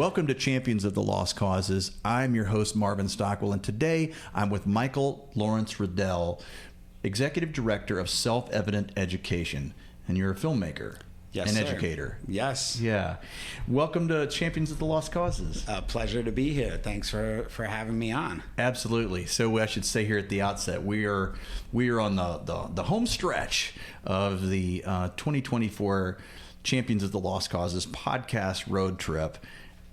Welcome to Champions of the Lost Causes. I'm your host, Marvin Stockwell, and today I'm with Michael Lawrence-Riddle, Executive Director of Self-Evident Education, and you're a filmmaker. Yes, an sir. Educator. Yes. Yeah. Welcome to Champions of the Lost Causes. A pleasure to be here. Thanks for having me on. Absolutely. So I should say here at the outset, we are on the home stretch of the 2024 Champions of the Lost Causes podcast road trip.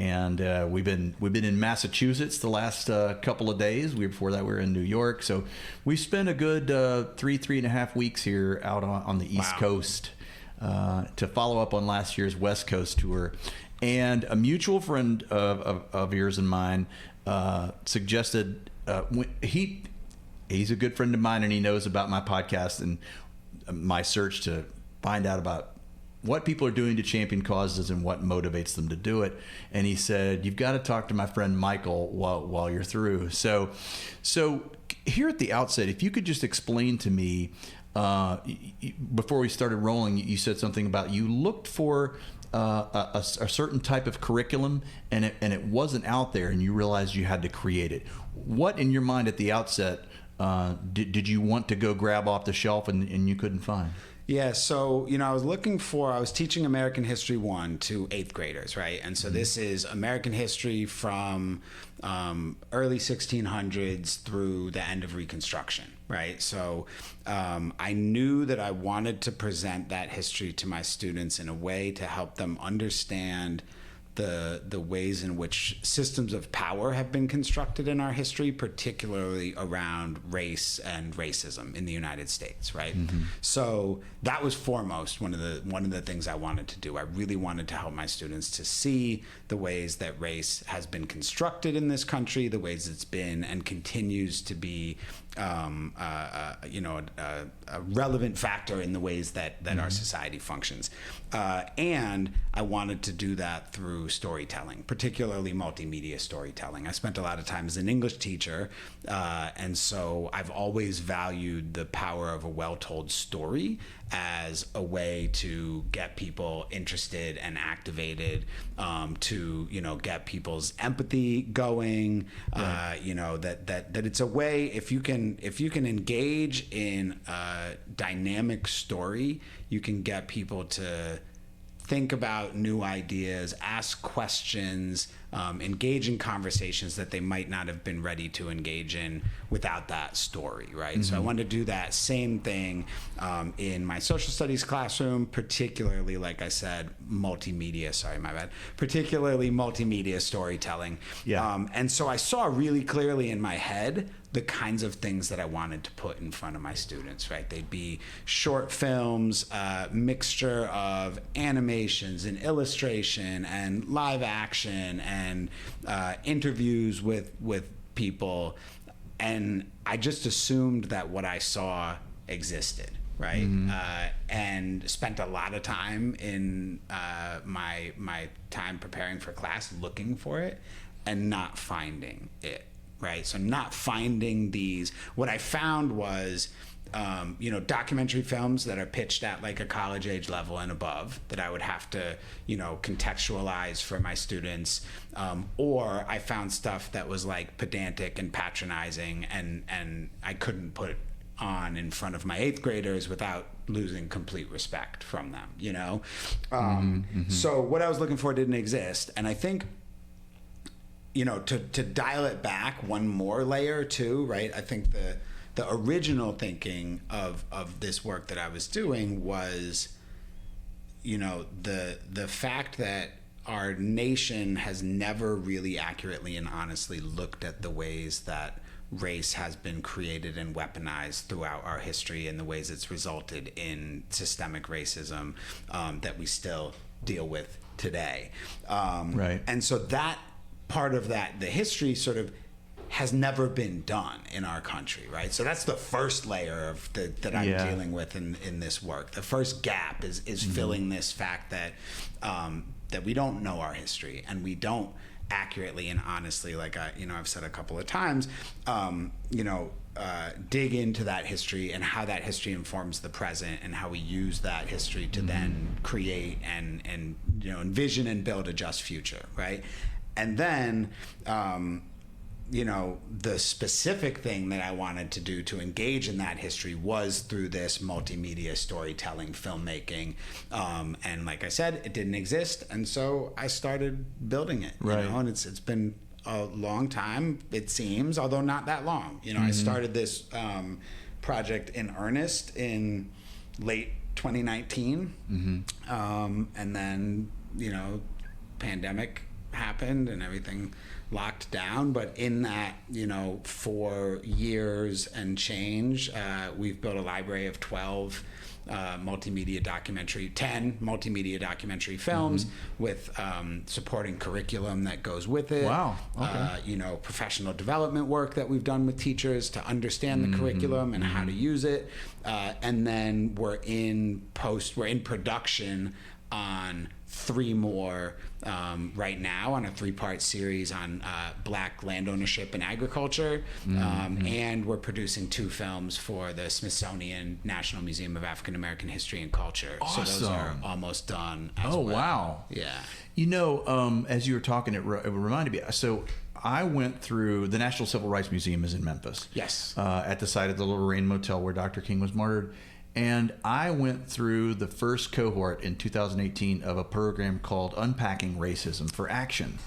And we've been in Massachusetts the last couple of days. Before that, we were in New York. So we've spent a good 3.5 weeks here out on the East Coast to follow up on last year's West Coast tour. And a mutual friend of yours and mine suggested he's a good friend of mine, and he knows about my podcast and my search to find out about what people are doing to champion causes and what motivates them to do it. And he said, you've got to talk to my friend Michael while you're through. So here at the outset, if you could just explain to me, before we started rolling, you said something about you looked for a certain type of curriculum and it wasn't out there, and you realized you had to create it. What in your mind at the outset did you want to go grab off the shelf and you couldn't find? Yeah, so, I was teaching American History 1 to 8th graders, right? And so this is American history from early 1600s through the end of Reconstruction, right? So I knew that I wanted to present that history to my students in a way to help them understand the ways in which systems of power have been constructed in our history, particularly around race and racism in the United States, right? Mm-hmm. So that was foremost one of the things I wanted to do. I really wanted to help my students to see the ways that race has been constructed in this country, the ways it's been and continues to be a relevant factor in the ways that our society functions. And I wanted to do that through storytelling, particularly multimedia storytelling. I spent a lot of time as an English teacher, and so I've always valued the power of a well-told story as a way to get people interested and activated, to get people's empathy going. Right. That it's a way, if you can engage in a dynamic story, you can get people to think about new ideas, ask questions, engage in conversations that they might not have been ready to engage in without that story, right? Mm-hmm. So I wanted to do that same thing in my social studies classroom, particularly, like I said, multimedia storytelling. Yeah. And so I saw really clearly in my head the kinds of things that I wanted to put in front of my students, right? They'd be short films, mixture of animations and illustration and live action and interviews with people. And I just assumed that what I saw existed, right? Mm-hmm. And spent a lot of time in my time preparing for class looking for it and not finding it. Right. So not finding these. What I found was, documentary films that are pitched at like a college age level and above that I would have to, contextualize for my students. Or I found stuff that was like pedantic and patronizing and I couldn't put on in front of my 8th graders without losing complete respect from them, Mm-hmm. So what I was looking for didn't exist. And I think, to dial it back one more layer too, right? I think the original thinking of this work that I was doing was, the fact that our nation has never really accurately and honestly looked at the ways that race has been created and weaponized throughout our history and the ways it's resulted in systemic racism that we still deal with today. Right. And so that part of that, the history sort of has never been done in our country, right? So that's the first layer of that I'm dealing with in this work. The first gap is mm-hmm. filling this fact that that we don't know our history and we don't accurately and honestly, like I've said a couple of times, dig into that history and how that history informs the present and how we use that history to mm-hmm. then create and envision and build a just future, right? And then, you know, the specific thing that I wanted to do to engage in that history was through this multimedia storytelling, filmmaking. And like I said, it didn't exist. And so I started building it, you know, and it's been a long time, it seems, although not that long. You know, I started this project in earnest in late 2019. And then, you know, pandemic happened and everything locked down. But in that, you know, 4 years and change, we've built a library of 12 multimedia documentary, 10 multimedia documentary films with supporting curriculum that goes with it. Wow. Okay. You know, professional development work that we've done with teachers to understand the curriculum and how to use it. And then we're in production on 3 more right now, on a 3-part series on Black land ownership and agriculture. And we're producing 2 films for the Smithsonian National Museum of African American History and Culture. Awesome. So those are almost done as well. Wow. Yeah. You know, as you were talking, it reminded me. So I went through the National Civil Rights Museum is in Memphis. Yes. At the site of the Lorraine Motel where Dr. King was martyred. And I went through the first cohort in 2018 of a program called Unpacking Racism for Action.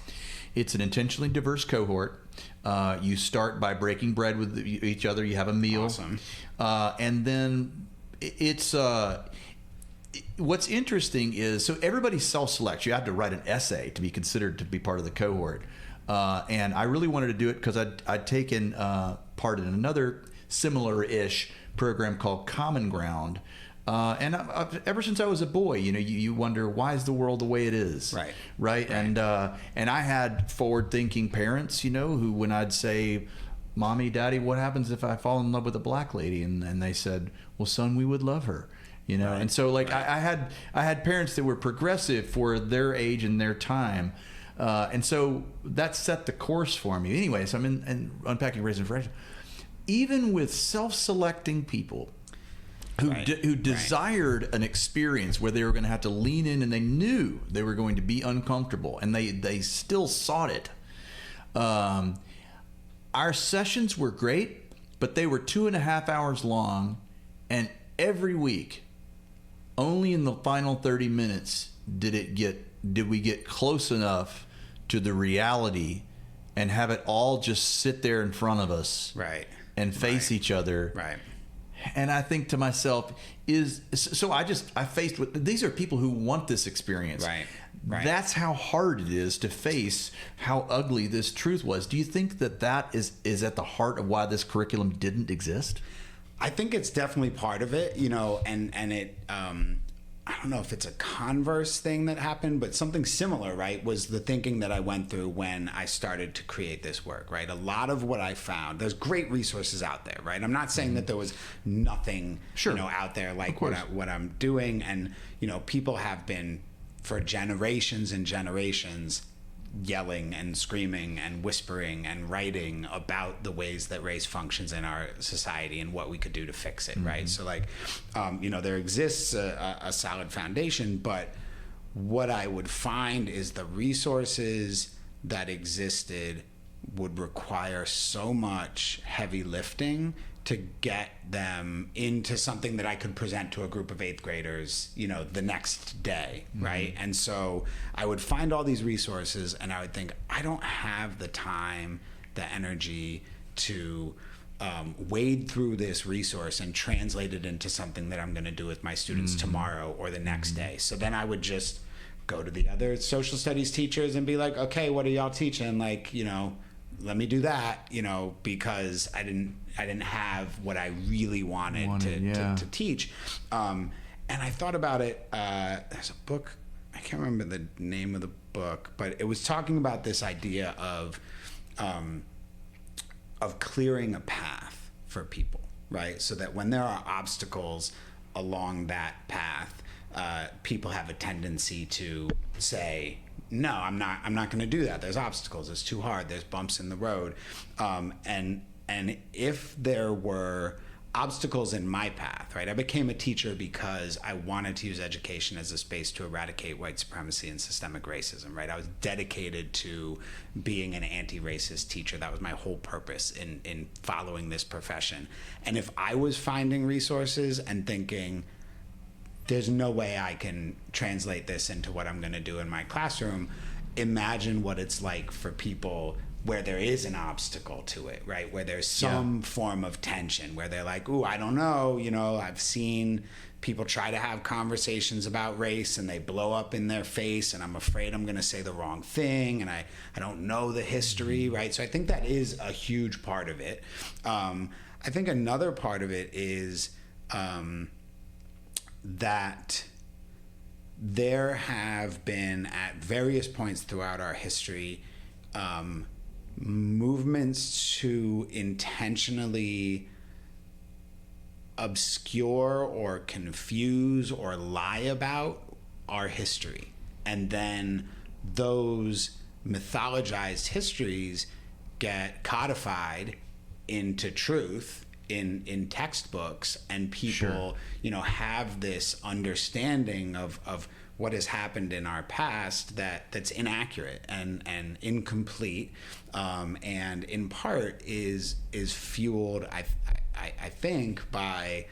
It's an intentionally diverse cohort. You start by breaking bread with each other. You have a meal. Awesome. And then it's... what's interesting is, so everybody self-selects. You have to write an essay to be considered to be part of the cohort. And I really wanted to do it because I'd taken part in another similar-ish program called Common Ground. And ever since I was a boy, you know, you wonder, why is the world the way it is? Right. And I had forward-thinking parents, you know, who when I'd say, Mommy, Daddy, what happens if I fall in love with a black lady? And they said, well, son, we would love her. You know, and so like I had parents that were progressive for their age and their time. And so that set the course for me. Anyway, so I'm in Unpacking Racism for Action. Even with self-selecting people who desired an experience where they were going to have to lean in and they knew they were going to be uncomfortable and they still sought it. Our sessions were great, but they were 2.5 hours long, and every week, only in the final 30 minutes did we get close enough to the reality and have it all just sit there in front of us. And face each other. And I think to myself, I faced with, these are people who want this experience. That's how hard it is to face how ugly this truth was. Do you think that is at the heart of why this curriculum didn't exist? I think it's definitely part of it, you know, and it, I don't know if it's a converse thing that happened, but something similar, right, was the thinking that I went through when I started to create this work, right? A lot of what I found, there's great resources out there, right? I'm not saying that there was nothing, you know, out there like what I'm doing. And, you know, people have been for generations and generations yelling and screaming and whispering and writing about the ways that race functions in our society and what we could do to fix it, right? So like, you know, there exists a solid foundation, but what I would find is the resources that existed would require so much heavy lifting to get them into something that I could present to a group of 8th graders, you know, the next day, right? And so I would find all these resources and I would think, I don't have the time, the energy to wade through this resource and translate it into something that I'm going to do with my students tomorrow or the next day. So then I would just go to the other social studies teachers and be like, okay, what are y'all teaching? Like, you know, let me do that, you know, because I didn't have what I really wanted to teach. And I thought about it. There's a book, I can't remember the name of the book, but it was talking about this idea of clearing a path for people, right? So that when there are obstacles along that path, people have a tendency to say, no, I'm not going to do that. There's obstacles. It's too hard. There's bumps in the road. And if there were obstacles in my path, right? I became a teacher because I wanted to use education as a space to eradicate white supremacy and systemic racism, right? I was dedicated to being an anti-racist teacher. That was my whole purpose in following this profession. And if I was finding resources and thinking, there's no way I can translate this into what I'm going to do in my classroom, imagine what it's like for people where there is an obstacle to it, right? Where there's some form of tension, where they're like, ooh, I don't know, I've seen people try to have conversations about race and they blow up in their face, and I'm afraid I'm going to say the wrong thing, and I don't know the history, right? So I think that is a huge part of it. I think another part of it is that there have been, at various points throughout our history, movements to intentionally obscure or confuse or lie about our history. And then those mythologized histories get codified into truth in textbooks, and people, have this understanding of what has happened in our past that's inaccurate and incomplete, and in part is fueled, I think, by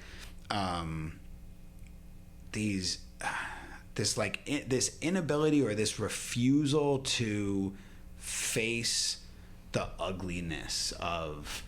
this inability or this refusal to face the ugliness of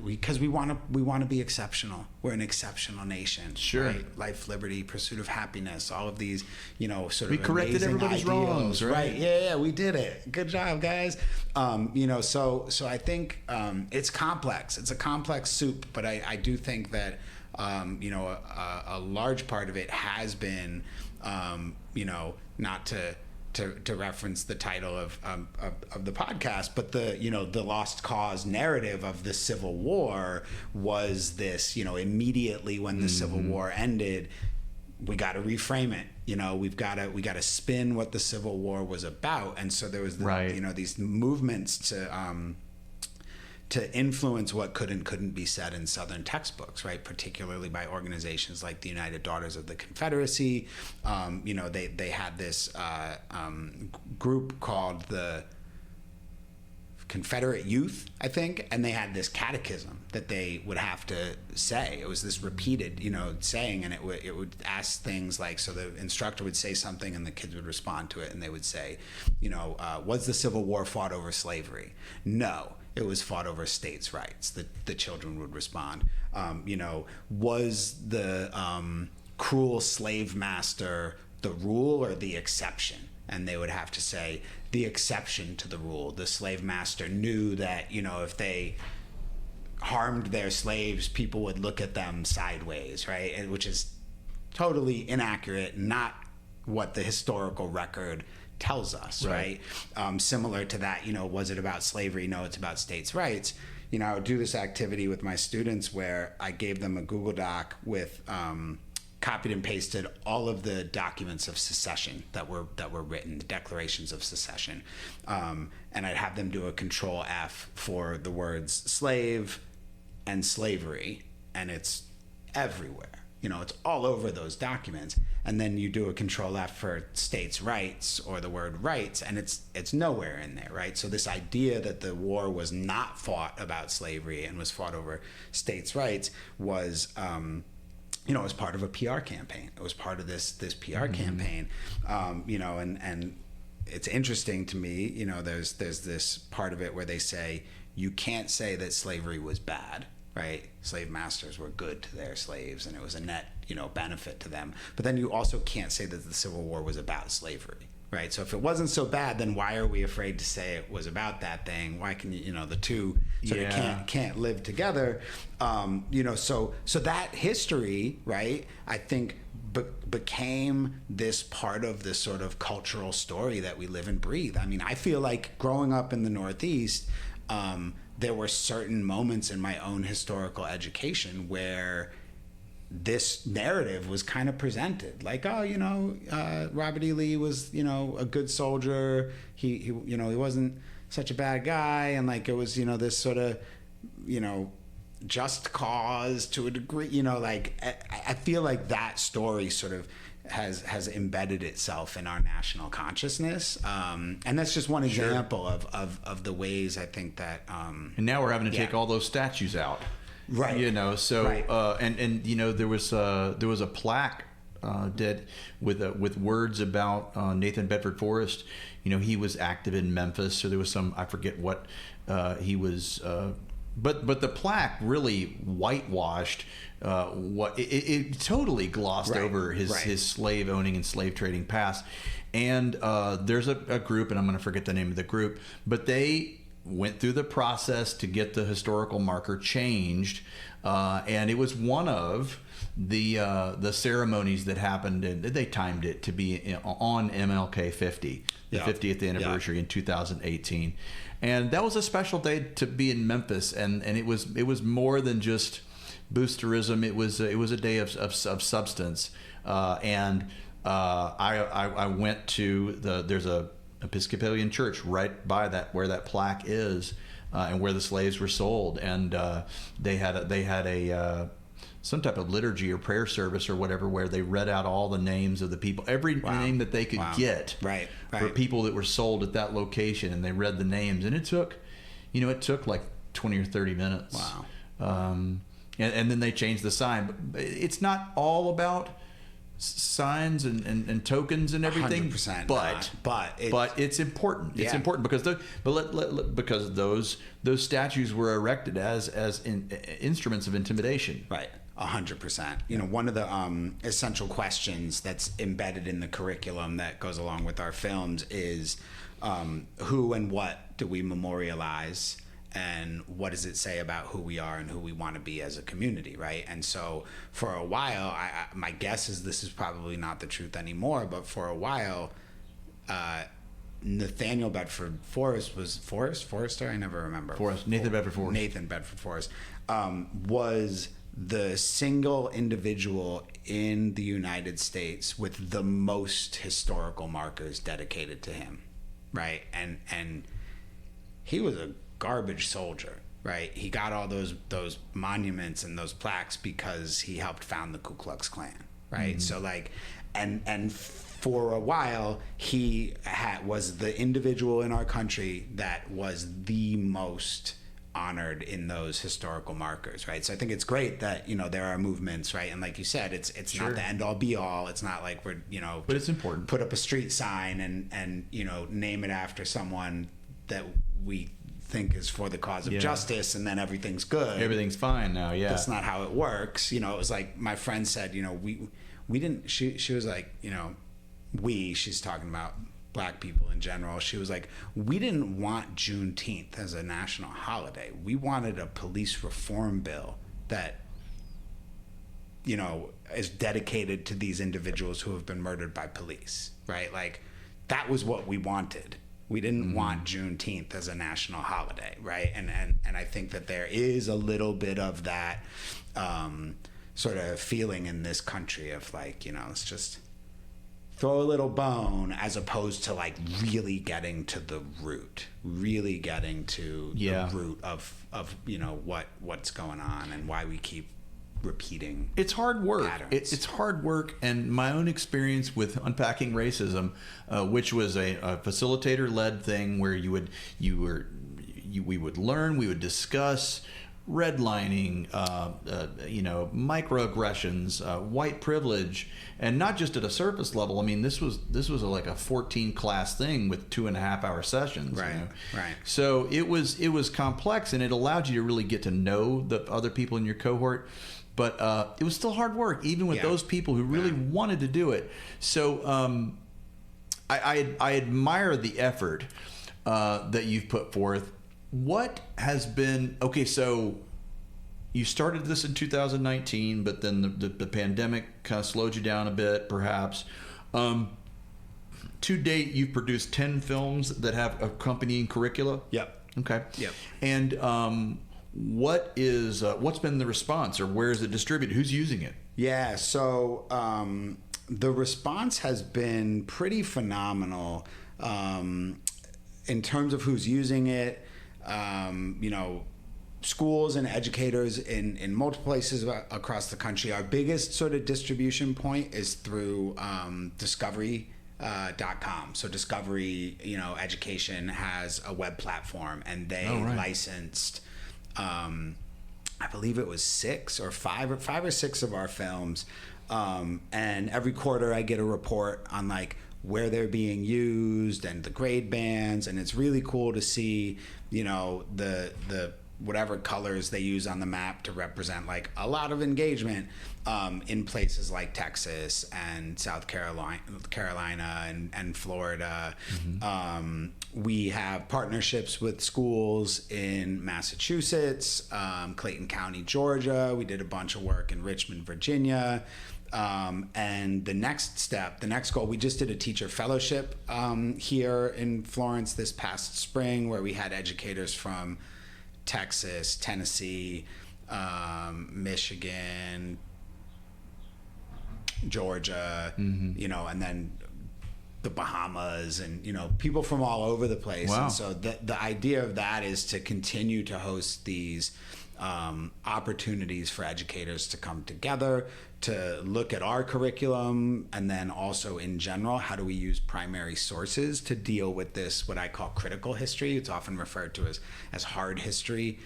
because we want to be exceptional. We're an exceptional nation. Sure. Right? Life, liberty, pursuit of happiness, all of these, sort of we corrected everybody's wrongs, right? Yeah, we did it. Good job, guys. So I think it's complex. It's a complex soup, but I do think that a large part of it has been not to reference the title of the podcast, but the lost cause narrative of the Civil War was this, immediately when the Civil War ended, we got to reframe it. We got to spin what the Civil War was about. And so there was these movements to influence what could and couldn't be said in Southern textbooks, right? Particularly by organizations like the United Daughters of the Confederacy. They had this group called the Confederate Youth, I think, and they had this catechism that they would have to say. It was this repeated, saying, and it would ask things like, so the instructor would say something and the kids would respond to it, and they would say, was the Civil War fought over slavery? No. It was fought over states' rights. The children would respond. Was the cruel slave master the rule or the exception? And they would have to say the exception to the rule. The slave master knew that, if they harmed their slaves, people would look at them sideways, right? And which is totally inaccurate, not what the historical record tells us, right? Similar to that, was it about slavery? No, it's about states' rights. I would do this activity with my students where I gave them a Google Doc with copied and pasted all of the documents of secession that were written, the declarations of secession, and I'd have them do a Control F for the words slave and slavery, and it's everywhere. It's all over those documents. And then you do a Control F for states' rights or the word rights, and it's nowhere in there, right? So this idea that the war was not fought about slavery and was fought over states' rights was, was part of a PR campaign. It was part of this PR campaign, and it's interesting to me, there's this part of it where they say, you can't say that slavery was bad, right? Slave masters were good to their slaves, and it was a net, benefit to them. But then you also can't say that the Civil War was about slavery, right? So if it wasn't so bad, then why are we afraid to say it was about that thing? Why can the two sort of can't live together? So that history, right? I think became this part of this sort of cultural story that we live and breathe. I mean, I feel like growing up in the Northeast, there were certain moments in my own historical education where this narrative was kind of presented like, Robert E. Lee was, a good soldier. He wasn't such a bad guy. And like, it was, this sort of, just cause to a degree. You know, like I feel like that story sort of has embedded itself in our national consciousness, and that's just one example of the ways I think that. And now we're having to take all those statues out, right? You know, so right. And you know there was a plaque with words about Nathan Bedford Forrest. You know, he was active in Memphis, so there was some, I forget what he was. But the plaque really whitewashed what it totally glossed over his slave owning and slave trading past. And there's a group, and I'm going to forget the name of the group, but they went through the process to get the historical marker changed, and it was one of the ceremonies that happened, and they timed it to be on MLK 50, the 50th anniversary in 2018. And that was a special day to be in Memphis, and it was more than just boosterism. It was a day of substance, and I went to there's a Episcopalian church right by that where that plaque is, and where the slaves were sold, and they had a some type of liturgy or prayer service or whatever, where they read out all the names of the people, every name that they could get for people that were sold at that location, and they read the names, and it took like 20 or 30 minutes. And then they changed the sign. But it's not all about signs and tokens and everything, 100%, but it's important. It's important because those statues were erected as instruments of intimidation. Right. 100%. You know, one of the essential questions that's embedded in the curriculum that goes along with our films is who and what do we memorialize, and what does it say about who we are and who we want to be as a community, right? And so for a while, my guess is this is probably not the truth anymore, but for a while, Nathaniel Bedford Forrest Forrester? I never remember. Nathan Bedford Forrest. Nathan Bedford Forrest was the single individual in the United States with the most historical markers dedicated to him, right? And he was a garbage soldier, right? He got all those monuments and those plaques because he helped found the Ku Klux Klan, right? Mm-hmm. So like, and for a while he was the individual in our country that was the most honored in those historical markers, right? So I think it's great that, you know, there are movements, right? And like you said, it's not the end all be all. It's not like we're, you know, but it's important. Put up a street sign and you know, name it after someone that we think is for the cause of justice, and then everything's good. Everything's fine now. Yeah, that's not how it works. You know, it was like my friend said, you know, we didn't. She was like, you know, she's talking about Black people in general. She was like, we didn't want Juneteenth as a national holiday. We wanted a police reform bill that, you know, is dedicated to these individuals who have been murdered by police, right? Like, that was what we wanted. We didn't want Juneteenth as a national holiday, right? And I think that there is a little bit of that sort of feeling in this country of like, you know, let's just throw a little bone, as opposed to like really getting to the root, really getting to the root of you know, what's going on and why we keep repeating. It's hard work. It's hard work, and my own experience with unpacking racism, which was a facilitator-led thing where we would learn, we would discuss redlining, you know, microaggressions, white privilege, and not just at a surface level. I mean, this was like a 14-class thing with 2.5-hour sessions. Right. You know? Right. So it was complex, and it allowed you to really get to know the other people in your cohort. But it was still hard work, even with those people who really wanted to do it. So I admire the effort that you've put forth. What has been, okay, so you started this in 2019, but then the pandemic kind of slowed you down a bit, perhaps. To date, you've produced 10 films that have accompanying curricula? Yep. Okay. Yep. And what's been the response, or where is it distributed? Who's using it? Yeah, so the response has been pretty phenomenal in terms of who's using it. You know, schools and educators in multiple places across the country. Our biggest sort of distribution point is through Discovery.com. So Discovery, Education has a web platform, and they licensed, I believe it was five or six of our films. And every quarter I get a report on like where they're being used and the grade bands, and it's really cool to see, the whatever colors they use on the map to represent like a lot of engagement in places like Texas and South Carolina and Florida. We have partnerships with schools in Massachusetts, Clayton County, Georgia. We did a bunch of work in Richmond, Virginia. And the next goal, we just did a teacher fellowship here in Florence this past spring, where we had educators from Texas, Tennessee, Michigan, Georgia, and then the Bahamas, and people from all over the place. Wow. And so the idea of that is to continue to host these opportunities for educators to come together, to look at our curriculum, and then also in general, how do we use primary sources to deal with this, what I call critical history. It's often referred to as hard history.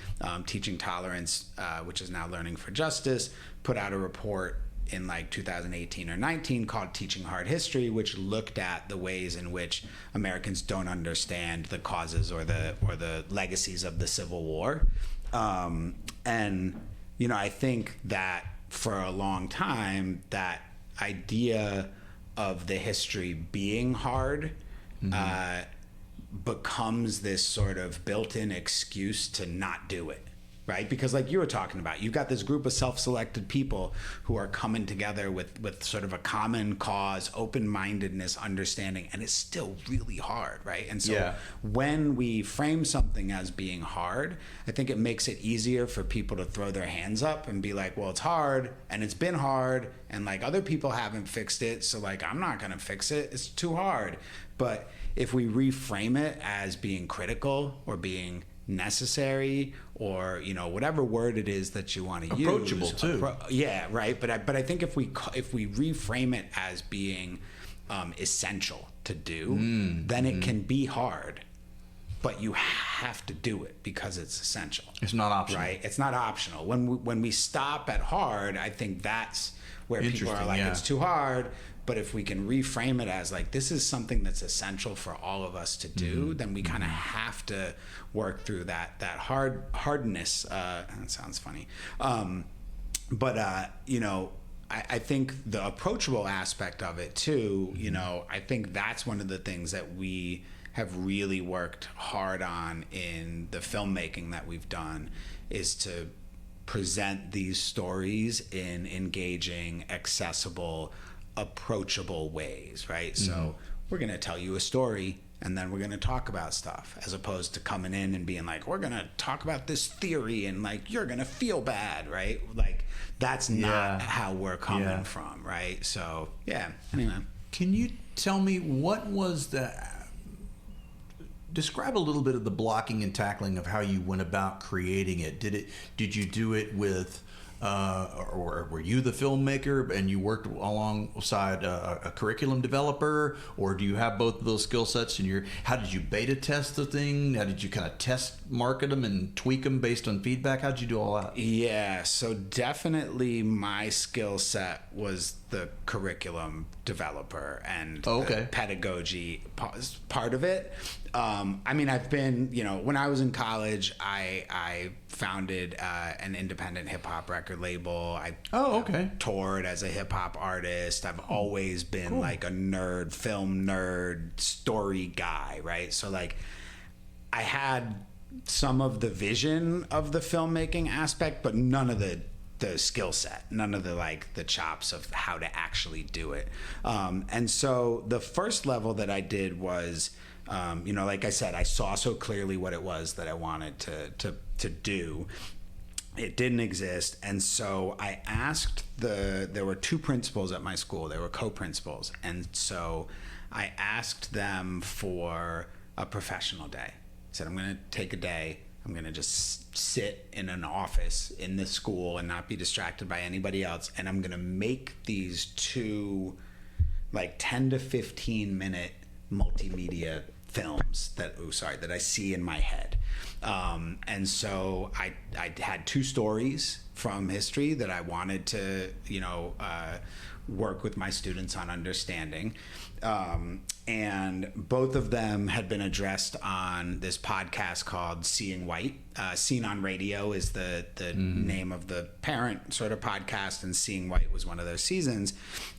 Teaching Tolerance, which is now Learning for Justice, put out a report in like 2018 or 19 called Teaching Hard History, which looked at the ways in which Americans don't understand the causes or the legacies of the Civil War. And I think that for a long time, that idea of the history being hard becomes this sort of built-in excuse to not do it. Right? Because like you were talking about, you've got this group of self-selected people who are coming together with sort of a common cause, open-mindedness, understanding, and it's still really hard, right? And so when we frame something as being hard, I think it makes it easier for people to throw their hands up and be like, well, it's hard, and it's been hard, and like other people haven't fixed it, so like I'm not gonna fix it, it's too hard. But if we reframe it as being critical or being necessary, or whatever word it is that you want to use, approachable too. Right. But I think if we reframe it as being essential to do, then it can be hard, but you have to do it because it's essential. It's not optional, right? It's not optional. When we stop at hard, I think that's where people are like, it's too hard. But if we can reframe it as like, this is something that's essential for all of us to do, then we kind of have to work through that hardness. That sounds funny. I think the approachable aspect of it too, I think that's one of the things that we have really worked hard on in the filmmaking that we've done, is to present these stories in engaging, accessible, approachable ways, right? So we're going to tell you a story, and then we're going to talk about stuff, as opposed to coming in and being like, we're going to talk about this theory and like you're going to feel bad, right? Like that's not how we're coming from, right? So anyway, can you tell me what was describe a little bit of the blocking and tackling of how you went about creating it? Did you do it with or were you the filmmaker and you worked alongside a curriculum developer, or do you have both of those skill sets? And how did you beta test the thing? How did you kind of test market them and tweak them based on feedback? How did you do all that? Yeah, so definitely my skill set was the curriculum developer and the pedagogy part of it. I've been, when I was in college, I founded an independent hip hop record label. I toured as a hip hop artist. I've always been like a nerd, film nerd, story guy, right? So like I had some of the vision of the filmmaking aspect, but none of the skill set, none of the chops of how to actually do it. And so the first level that I did was, like I said, I saw so clearly what it was that I wanted to do. It didn't exist. And so I asked there were two principals at my school. They were co-principals. And so I asked them for a professional day. I said, I'm going to take a day I'm going to just sit in an office in this school and not be distracted by anybody else. And I'm going to make these 2 like 10 to 15 minute multimedia films that I see in my head. And so I had 2 stories from history that I wanted to, work with my students on understanding. And both of them had been addressed on this podcast called Seeing White. Seen on Radio is the name of the parent sort of podcast, and Seeing White was one of those seasons.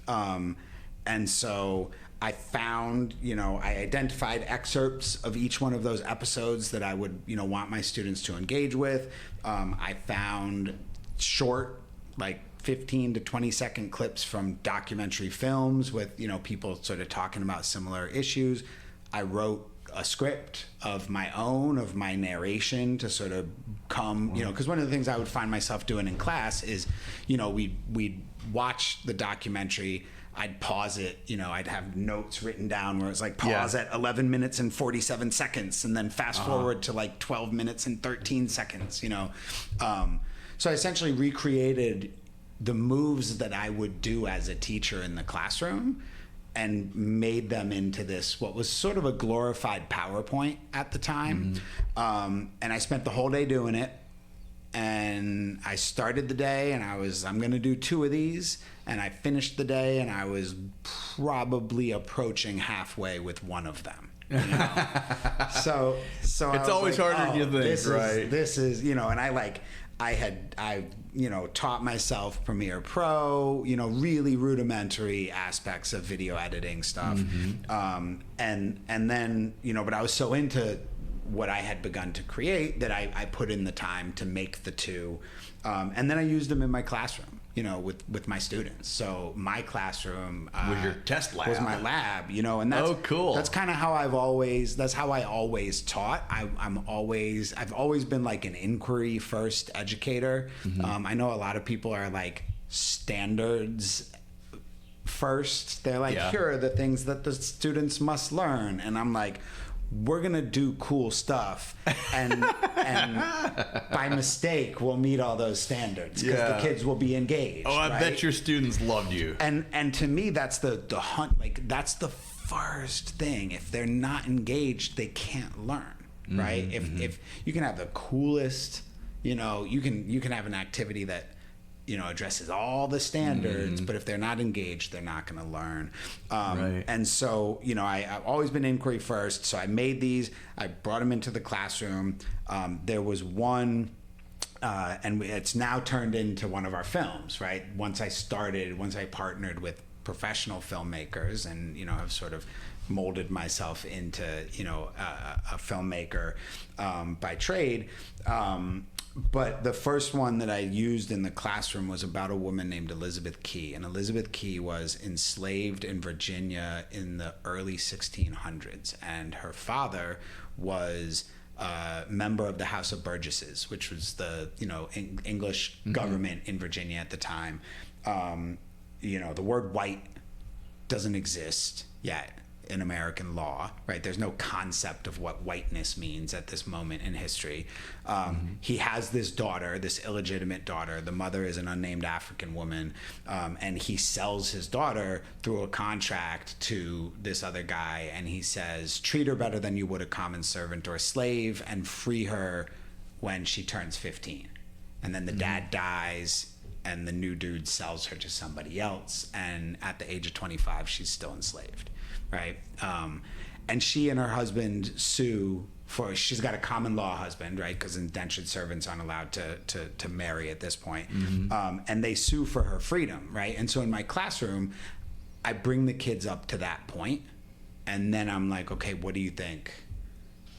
And so I found, I identified excerpts of each one of those episodes that I would, want my students to engage with. I found short, like 15 to 20 second clips from documentary films with, people sort of talking about similar issues. I wrote a script of my own, of my narration to sort of come, because one of the things I would find myself doing in class is, we'd watch the documentary, I'd pause it, I'd have notes written down where it's like pause at 11 minutes and 47 seconds and then fast forward to like 12 minutes and 13 seconds, So I essentially recreated the moves that I would do as a teacher in the classroom and made them into this, what was sort of a glorified PowerPoint at the time. And I spent the whole day doing it. And I started the day and I'm going to do 2 of these. And I finished the day and I was probably approaching halfway with one of them. So it's always harder than you think, right? This is, and I taught myself Premiere Pro, really rudimentary aspects of video editing stuff. And then, but I was so into what I had begun to create that I put in the time to make the 2. And then I used them in my classroom, with my students. So my classroom was your test lab. Was my lab, and that's cool. That's kind of how I always taught. I've always been like an inquiry first educator. I know a lot of people are like standards first. They're like, here are the things that the students must learn. And I'm like, we're going to do cool stuff. And by mistake, we'll meet all those standards because the kids will be engaged. Oh, I bet your students loved you. And to me, that's the hunt. Like, that's the first thing. If they're not engaged, they can't learn, right? If you can have the coolest, you can have an activity that, addresses all the standards, but if they're not engaged, they're not going to learn. Right. And so, I've always been inquiry first. So I made these, I brought them into the classroom. There was one, and it's now turned into one of our films, right? Once I partnered with professional filmmakers and, have sort of molded myself into, a filmmaker by trade. But the first one that I used in the classroom was about a woman named Elizabeth Key. And Elizabeth Key was enslaved in Virginia in the early 1600s. And her father was a member of the House of Burgesses, which was the, English government in Virginia at the time. The word white doesn't exist yet in American law, right? There's no concept of what whiteness means at this moment in history. He has this daughter, this illegitimate daughter. The mother is an unnamed African woman, and he sells his daughter through a contract to this other guy, and he says, treat her better than you would a common servant or a slave, and free her when she turns 15. And then the dad dies, and the new dude sells her to somebody else, and at the age of 25, she's still enslaved. Right. And she and her husband sue she's got a common law husband, right? Because indentured servants aren't allowed to marry at this point. And they sue for her freedom. Right. And so in my classroom, I bring the kids up to that point, and then I'm like, okay, what do you think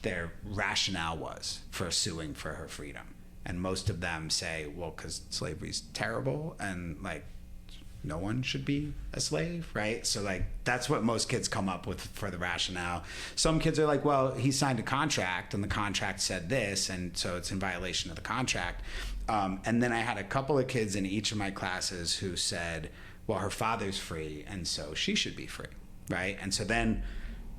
their rationale was for suing for her freedom? And most of them say, well, because slavery's terrible and like, no one should be a slave, right? So like that's what most kids come up with for the rationale. Some kids are like, well, he signed a contract and the contract said this, and so it's in violation of the contract. And then I had a couple of kids in each of my classes who said, well, her father's free and so she should be free, right? And so then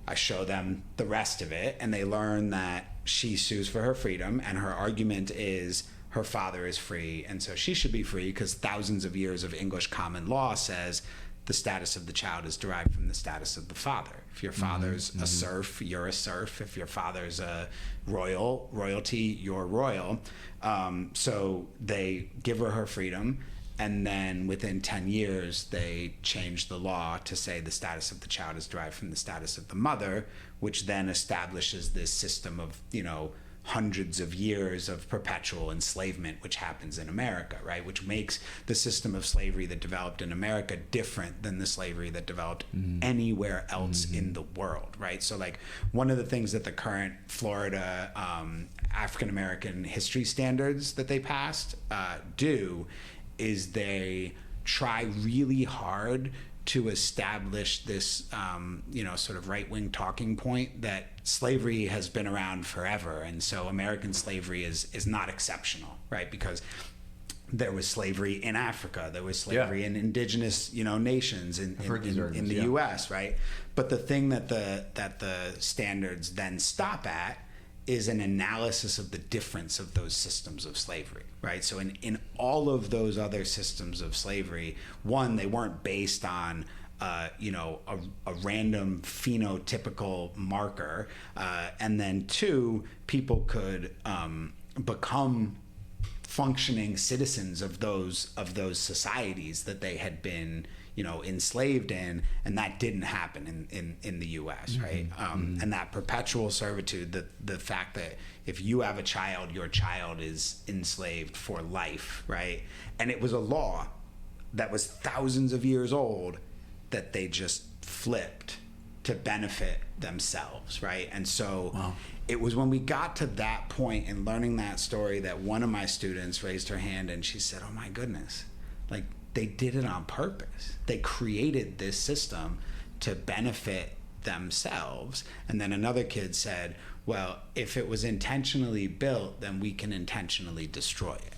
I show them the rest of it, and they learn that she sues for her freedom, and her argument is her father is free, and so she should be free because thousands of years of English common law says the status of the child is derived from the status of the father. If your father's a serf, you're a serf. If your father's a royalty, you're royal. So they give her freedom, and then within 10 years, they change the law to say the status of the child is derived from the status of the mother, which then establishes this system of, hundreds of years of perpetual enslavement, which happens in America, right? Which makes the system of slavery that developed in America different than the slavery that developed anywhere else in the world, right? So like one of the things that the current Florida African-American history standards that they passed do is they try really hard to establish this, sort of right-wing talking point that slavery has been around forever, and so American slavery is not exceptional, right? Because there was slavery in Africa, there was slavery in indigenous, nations in the U.S., right? But the thing that the standards then stop at is an analysis of the difference of those systems of slavery, right? So in all of those other systems of slavery, one, they weren't based on a random phenotypical marker, and then two, people could become functioning citizens of those societies that they had been enslaved in, and that didn't happen in the U.S., right? And that perpetual servitude, the fact that if you have a child, your child is enslaved for life, right? And it was a law that was thousands of years old that they just flipped to benefit themselves, right? And so it was when we got to that point in learning that story that one of my students raised her hand and she said, "Oh my goodness, like they did it on purpose. They created this system to benefit themselves." And then another kid said, "Well, if it was intentionally built, then we can intentionally destroy it."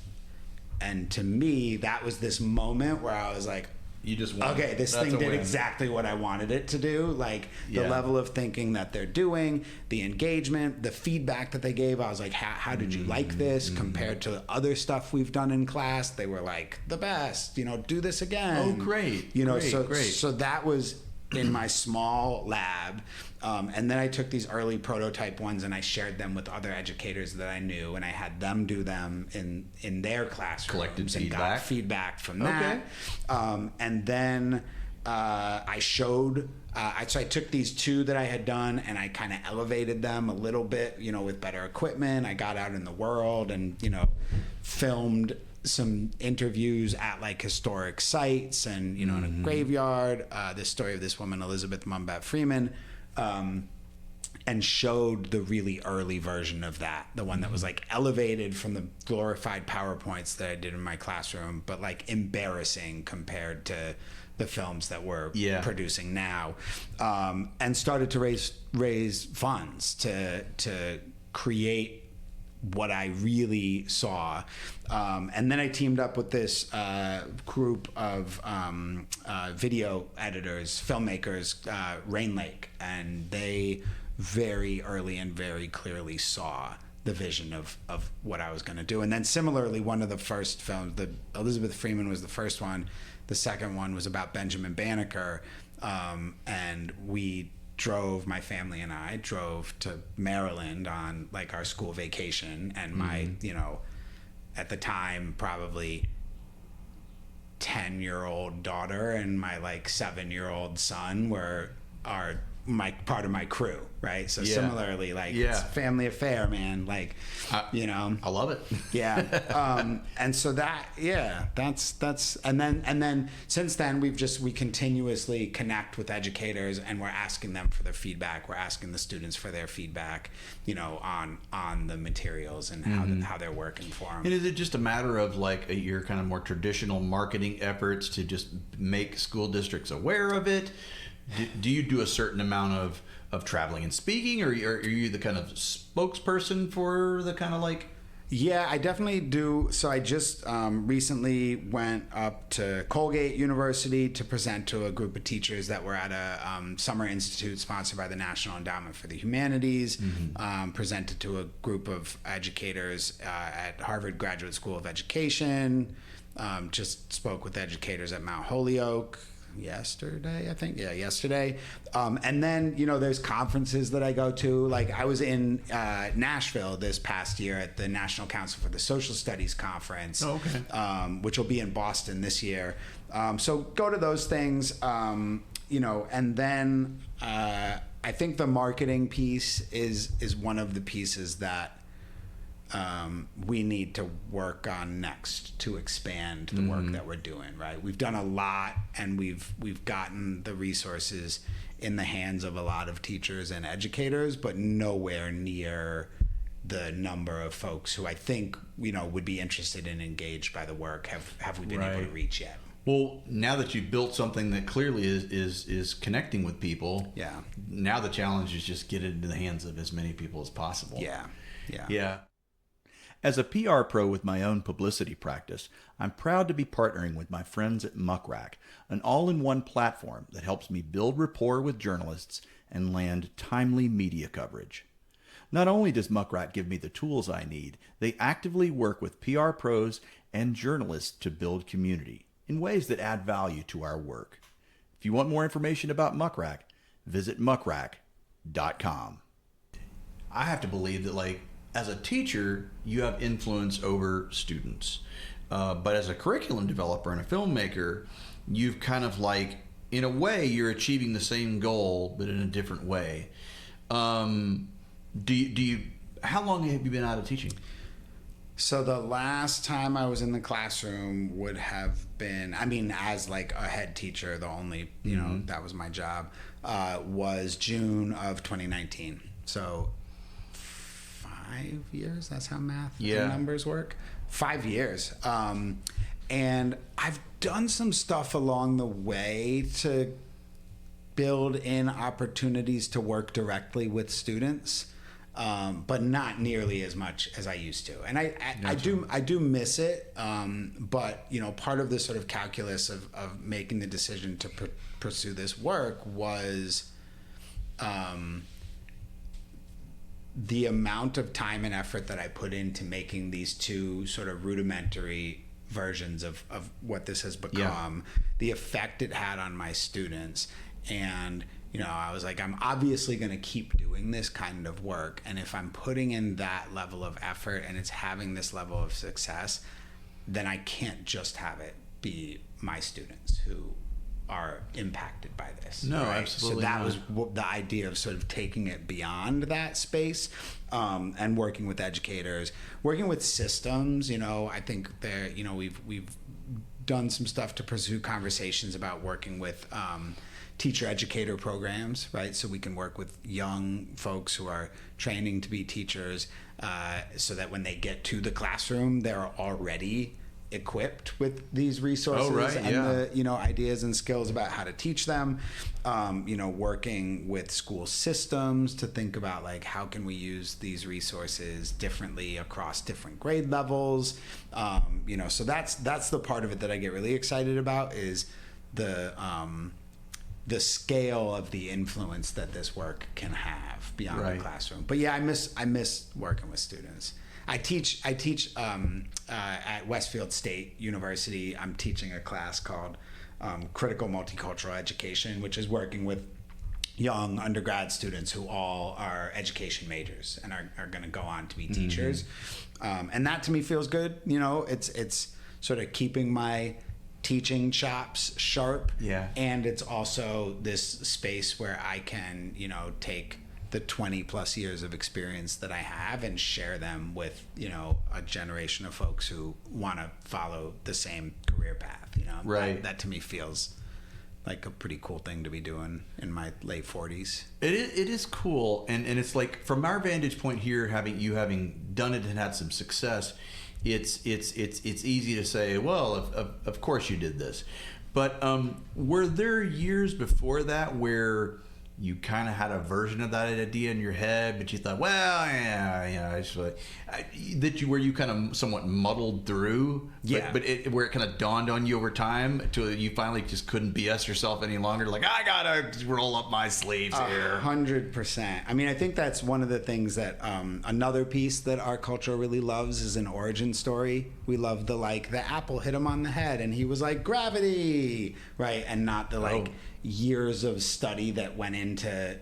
And to me, that was this moment where I was like, you just won. Okay, this thing did exactly what I wanted it to do. Like the level of thinking that they're doing, the engagement, the feedback that they gave. I was like, how did you like this compared to other stuff we've done in class? They were like, the best, do this again. Oh, great. So that was in my small lab. And then I took these early prototype ones and I shared them with other educators that I knew, and I had them do them in their classrooms. Collected and feedback. got feedback from that. And then I showed, so I took these two that I had done and I kind of elevated them a little bit, with better equipment. I got out in the world and, filmed some interviews at like historic sites and, in a graveyard, this story of this woman, Elizabeth Mumbat Freeman, and showed the really early version of that, the one that was like elevated from the glorified PowerPoints that I did in my classroom, but like embarrassing compared to the films that we're producing now, and started to raise funds to create what I really saw. And then I teamed up with this group of video editors, filmmakers, Rain Lake, and they very early and very clearly saw the vision of what I was going to do. And then similarly, one of the first films, the Elizabeth Freeman was the first one. The second one was about Benjamin Banneker, and my family and I drove to Maryland on like our school vacation, and my, at the time, probably 10-year-old daughter and my like 7-year-old son were part of my crew, right? So similarly, like it's a family affair, man. Like, I love it. And so that's and then since then we continuously connect with educators and we're asking them for their feedback. We're asking the students for their feedback, on the materials and how they're working for them. And is it just a matter of like your kind of more traditional marketing efforts to just make school districts aware of it? Do you do a certain amount of traveling and speaking, or are you the kind of spokesperson for the kind of like Yeah, I definitely do. So I just recently went up to Colgate University to present to a group of teachers that were at a summer institute sponsored by the National Endowment for the Humanities. Presented to a group of educators at Harvard Graduate School of Education. Just spoke with educators at Mount Holyoke yesterday, I think. Yeah, yesterday. And then, there's conferences that I go to. Like I was in Nashville this past year at the National Council for the Social Studies Conference, which will be in Boston this year. So go to those things, and then I think the marketing piece is one of the pieces that we need to work on next to expand the work that we're doing, right? We've done a lot, and we've gotten the resources in the hands of a lot of teachers and educators, but nowhere near the number of folks who I think, would be interested and engaged by the work have we been able to reach yet. Well, now that you've built something that clearly is connecting with people, now the challenge is just get it into the hands of as many people as possible. Yeah. As a PR pro with my own publicity practice, I'm proud to be partnering with my friends at Muckrack, an all-in-one platform that helps me build rapport with journalists and land timely media coverage. Not only does Muckrack give me the tools I need, they actively work with PR pros and journalists to build community in ways that add value to our work. If you want more information about Muckrack, visit muckrack.com. I have to believe that, as a teacher, you have influence over students. But as a curriculum developer and a filmmaker, you've kind of in a way, you're achieving the same goal, but in a different way. How long have you been out of teaching? So the last time I was in the classroom would have been, as a head teacher, the only, that was my job, was June of 2019. So 5 years, that's how math and numbers work. 5 years. And I've done some stuff along the way to build in opportunities to work directly with students, but not nearly as much as I used to. And I do miss it. But part of the sort of calculus of making the decision to pursue this work was the amount of time and effort that I put into making these two sort of rudimentary versions of what this has become, the effect it had on my students. And, I was like, I'm obviously going to keep doing this kind of work. And if I'm putting in that level of effort and it's having this level of success, then I can't just have it be my students who are impacted by this. No, right? Absolutely. So that was the idea of sort of taking it beyond that space, and working with educators, working with systems. I think there, we've done some stuff to pursue conversations about working with teacher educator programs, right? So we can work with young folks who are training to be teachers, so that when they get to the classroom, they're already equipped with these resources and the ideas and skills about how to teach them. Working with school systems to think about how can we use these resources differently across different grade levels. So that's the part of it that I get really excited about, is the scale of the influence that this work can have beyond the classroom. But I miss working with students. I teach at Westfield State University. I'm teaching a class called Critical Multicultural Education, which is working with young undergrad students who all are education majors and are going to go on to be teachers. And that to me feels good. It's sort of keeping my teaching chops sharp. And it's also this space where I can, take the 20 plus years of experience that I have and share them with, a generation of folks who want to follow the same career path, Right. That to me feels like a pretty cool thing to be doing in my late 40s. It is cool. And it's from our vantage point here, having done it and had some success, it's easy to say, well, of course you did this. But were there years before that where you kind of had a version of that idea in your head, but you thought, well, yeah, it's like, where you kind of somewhat muddled through, but where it kind of dawned on you over time till you finally just couldn't BS yourself any longer. Like, I gotta roll up my sleeves here. 100%. I mean, I think that's one of the things that another piece that our culture really loves is an origin story. We love the apple hit him on the head and he was like, gravity, right? And not the years of study that went into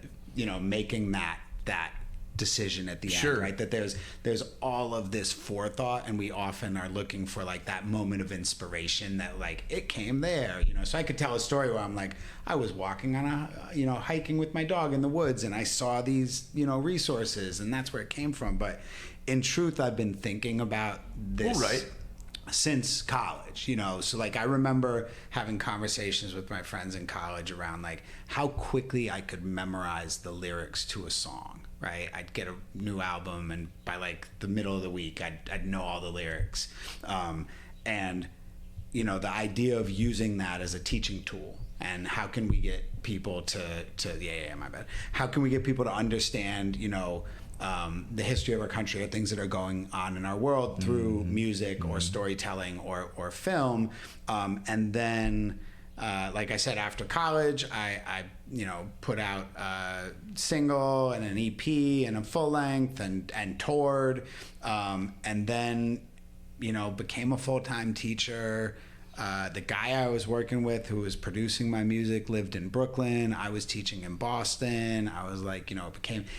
making that decision at the end, right? That there's all of this forethought, and we often are looking for that moment of inspiration that it came there, so I could tell a story where I'm I was walking on a hiking with my dog in the woods and I saw these resources and that's where it came from. But in truth, I've been thinking about this since college, so I remember having conversations with my friends in college around how quickly I could memorize the lyrics to a song, right? I'd get a new album and by the middle of the week I'd know all the lyrics, and the idea of using that as a teaching tool, and how can we get people how can we get people to understand the history of our country or things that are going on in our world through music or storytelling or film. And then, like I said, after college, I put out a single and an EP and a full length and toured, and then, became a full-time teacher. The guy I was working with who was producing my music lived in Brooklyn. I was teaching in Boston. I was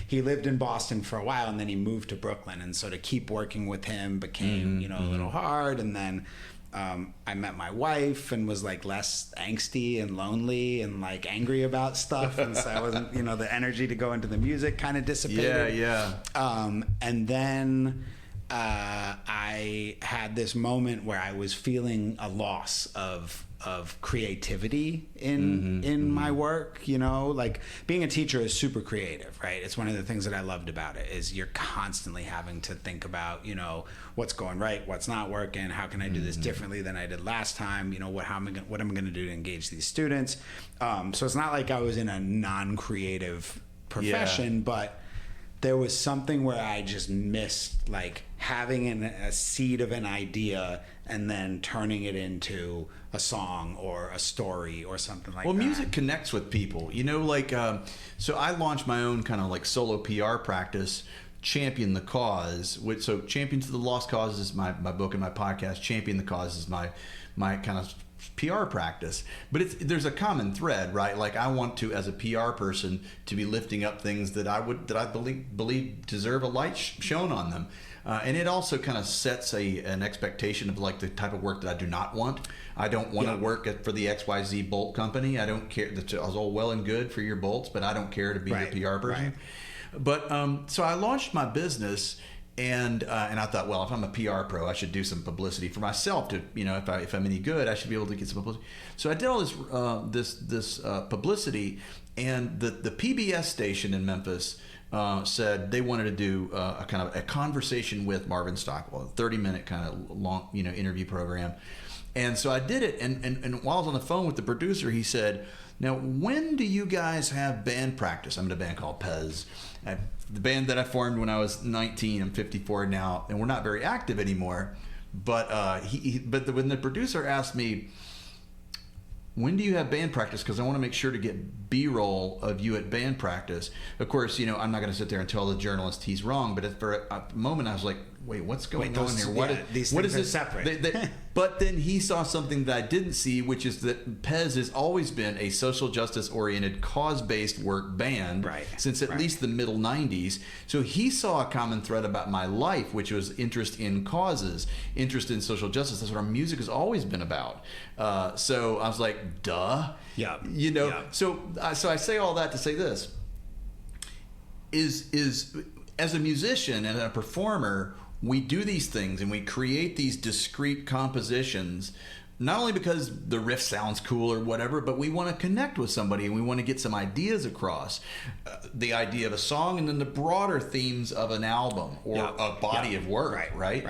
he lived in Boston for a while and then he moved to Brooklyn. And so to keep working with him became, a little hard. And then I met my wife and was less angsty and lonely and angry about stuff. And so I wasn't, the energy to go into the music kind of dissipated. Yeah. And then I had this moment where I was feeling a loss of creativity in my work. Being a teacher is super creative, right? It's one of the things that I loved about it is you're constantly having to think about, what's going right, what's not working, how can I do this differently than I did last time, what am I going to do to engage these students? So it's not like I was in a non-creative profession, but there was something where I just missed having a seed of an idea and then turning it into a song or a story or something like that. Well, music connects with people, so I launched my own kind of solo PR practice, Champion the Cause. So Champions of the Lost Cause is my book and my podcast. Champion the Cause is my kind of PR practice, but there's a common thread, right? I want to, as a PR person, to be lifting up things that I believe deserve a light shown on them, and it also kind of sets an expectation of the type of work that I do not want. I don't want to work for the XYZ bolt company. I don't care. That's all well and good for your bolts, but I don't care to be your PR person. Right. But so I launched my business. And I thought, well, if I'm a PR pro, I should do some publicity for myself. To if I'm any good, I should be able to get some publicity. So I did all this publicity, and the PBS station in Memphis said they wanted to do a kind of a conversation with Marvin Stockwell, a 30-minute kind of long interview program. And so I did it, and while I was on the phone with the producer, he said, "Now, when do you guys have band practice?" I'm in a band called Pez. The band that I formed when I was 19, I'm 54 now, and we're not very active anymore. But when the producer asked me, "When do you have band practice?" Because I want to make sure to get B-roll of you at band practice. Of course, I'm not going to sit there and tell the journalist he's wrong. But for a moment, I was like, "Wait, what's going on here? What is this separate?" But then he saw something that I didn't see, which is that Pez has always been a social justice-oriented, cause-based work band since at least the middle 90s. So he saw a common thread about my life, which was interest in causes, interest in social justice. That's what our music has always been about. So I was like, duh. Yeah. So I say all that to say this. Is as a musician and a performer, we do these things and we create these discrete compositions, not only because the riff sounds cool or whatever, but we want to connect with somebody and we want to get some ideas across. The idea of a song and then the broader themes of an album or a body of work, right?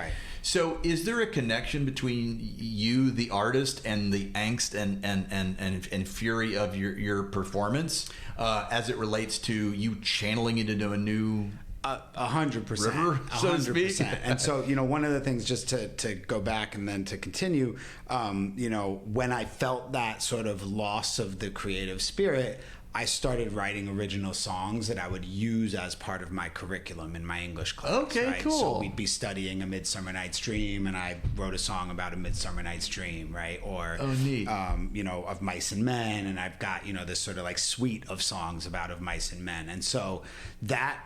So, is there a connection between you, the artist, and the angst and fury of your performance, as it relates to you channeling it into a new 100%, river, so to speak? And so, one of the things, just to go back and then to continue, when I felt that sort of loss of the creative spirit, I started writing original songs that I would use as part of my curriculum in my English class. Okay, right? cool. So we'd be studying A Midsummer Night's Dream, and I wrote a song about A Midsummer Night's Dream, right? Or, neat. Of Mice and Men, and I've got, this sort of like suite of songs about Of Mice and Men. And so that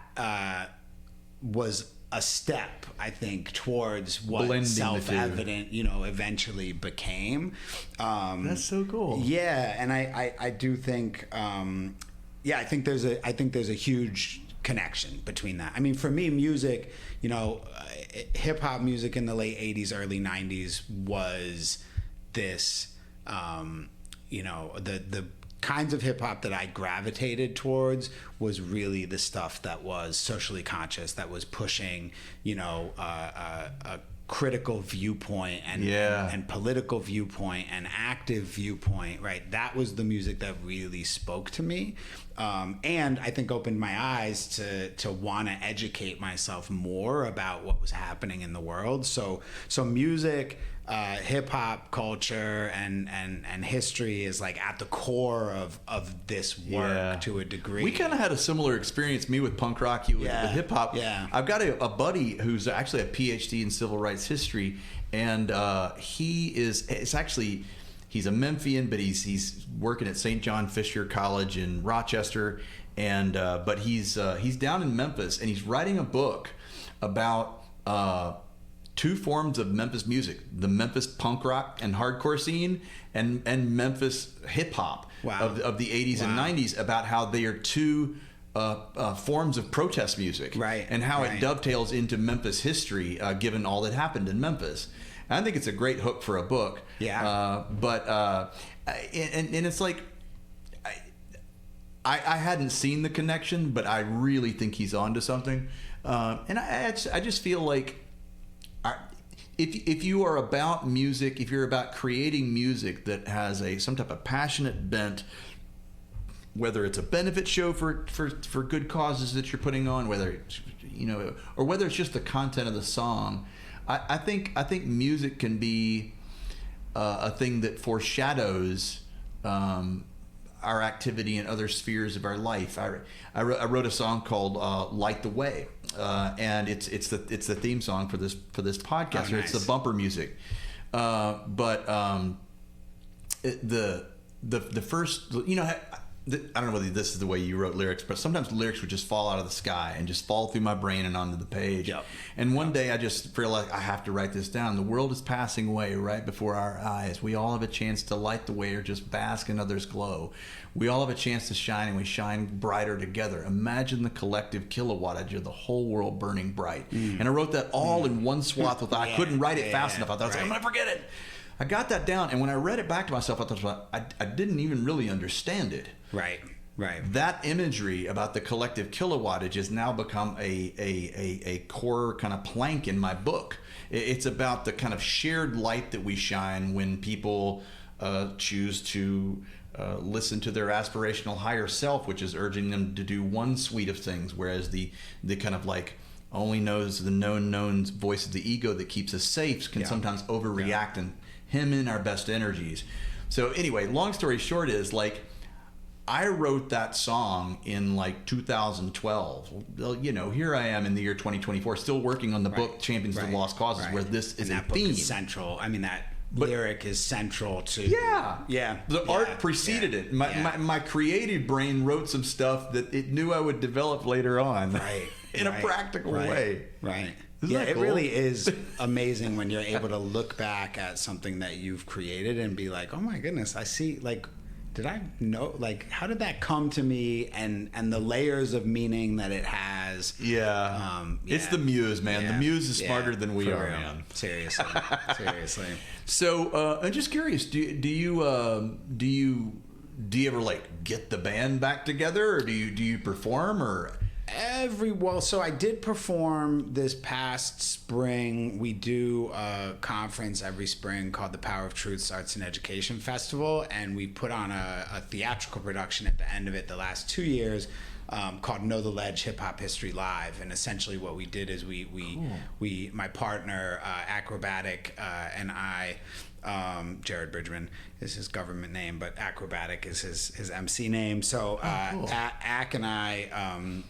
was a step, I think, towards what Blending self-evident, eventually became. That's so cool. Yeah, and I do think, I think there's a huge connection between that. I mean, for me, music, hip hop music in the late '80s, early '90s was this, the kinds of hip hop that I gravitated towards was really the stuff that was socially conscious, that was pushing, a critical viewpoint and political viewpoint and active viewpoint, right? That was the music that really spoke to me. And I think opened my eyes to want to educate myself more about what was happening in the world. So music, hip hop culture and history is like at the core of this work to a degree. We kind of had a similar experience, me with punk rock, you with hip hop. Yeah. I've got a buddy who's actually a PhD in civil rights history, and he's a Memphian, but he's working at St. John Fisher College in Rochester, and but he's down in Memphis, and he's writing a book about two forms of Memphis music: the Memphis punk rock and hardcore scene, and Memphis hip hop of the 80s and 90s, about how they are two forms of protest music, right? And how it dovetails into Memphis history, given all that happened in Memphis. And I think it's a great hook for a book. Yeah. And it's like, I hadn't seen the connection, but I really think he's onto something. And I just feel like, if you are about music, if you're about creating music that has some type of passionate bent, whether it's a benefit show for good causes that you're putting on, whether it's, or whether it's just the content of the song, I think music can be a thing that foreshadows our activity in other spheres of our life. I wrote a song called "Light the Way," and it's the theme song for this podcast. Oh, nice. It's the bumper music. The first, I don't know whether this is the way you wrote lyrics, but sometimes lyrics would just fall out of the sky and just fall through my brain and onto the page. Yep. And one day I just feel like I have to write this down. The world is passing away right before our eyes. We all have a chance to light the way or just bask in others' glow. We all have a chance to shine, and we shine brighter together. Imagine the collective kilowattage of the whole world burning bright. And I wrote that all in one swath. I couldn't write it fast enough. I thought, I'm going to forget it. I got that down, and when I read it back to myself, I thought, I didn't even really understand it. Right. That imagery about the collective kilowattage has now become a core kind of plank in my book. It's about the kind of shared light that we shine when people choose to listen to their aspirational higher self, which is urging them to do one suite of things, whereas the kind of like only knows the known voice of the ego that keeps us safe can sometimes overreact and hem in our best energies. So anyway, long story short is, like, I wrote that song in like 2012. Here I am in the year 2024, still working on the book Champions of the Lost Causes, where this is a theme. Is central. I mean, that lyric is central to the art preceded it. My creative brain wrote some stuff that it knew I would develop later on, in a practical way. It really is amazing when you're able to look back at something that you've created and be like, oh my goodness, I see, like, did I know, like, how did that come to me, and the layers of meaning that it has. It's the muse, man. The muse is smarter than we are, man. Seriously. So I'm just curious, do you ever like get the band back together, or do you perform, or So I did perform this past spring. We do a conference every spring called the Power of Truths Arts and Education Festival, and we put on a theatrical production at the end of it the last 2 years called Know the Ledge Hip Hop History Live. And essentially what we did is we my partner, Acrobatic, and I, Jared Bridgman is his government name, but Acrobatic is his MC name. So Ac and I,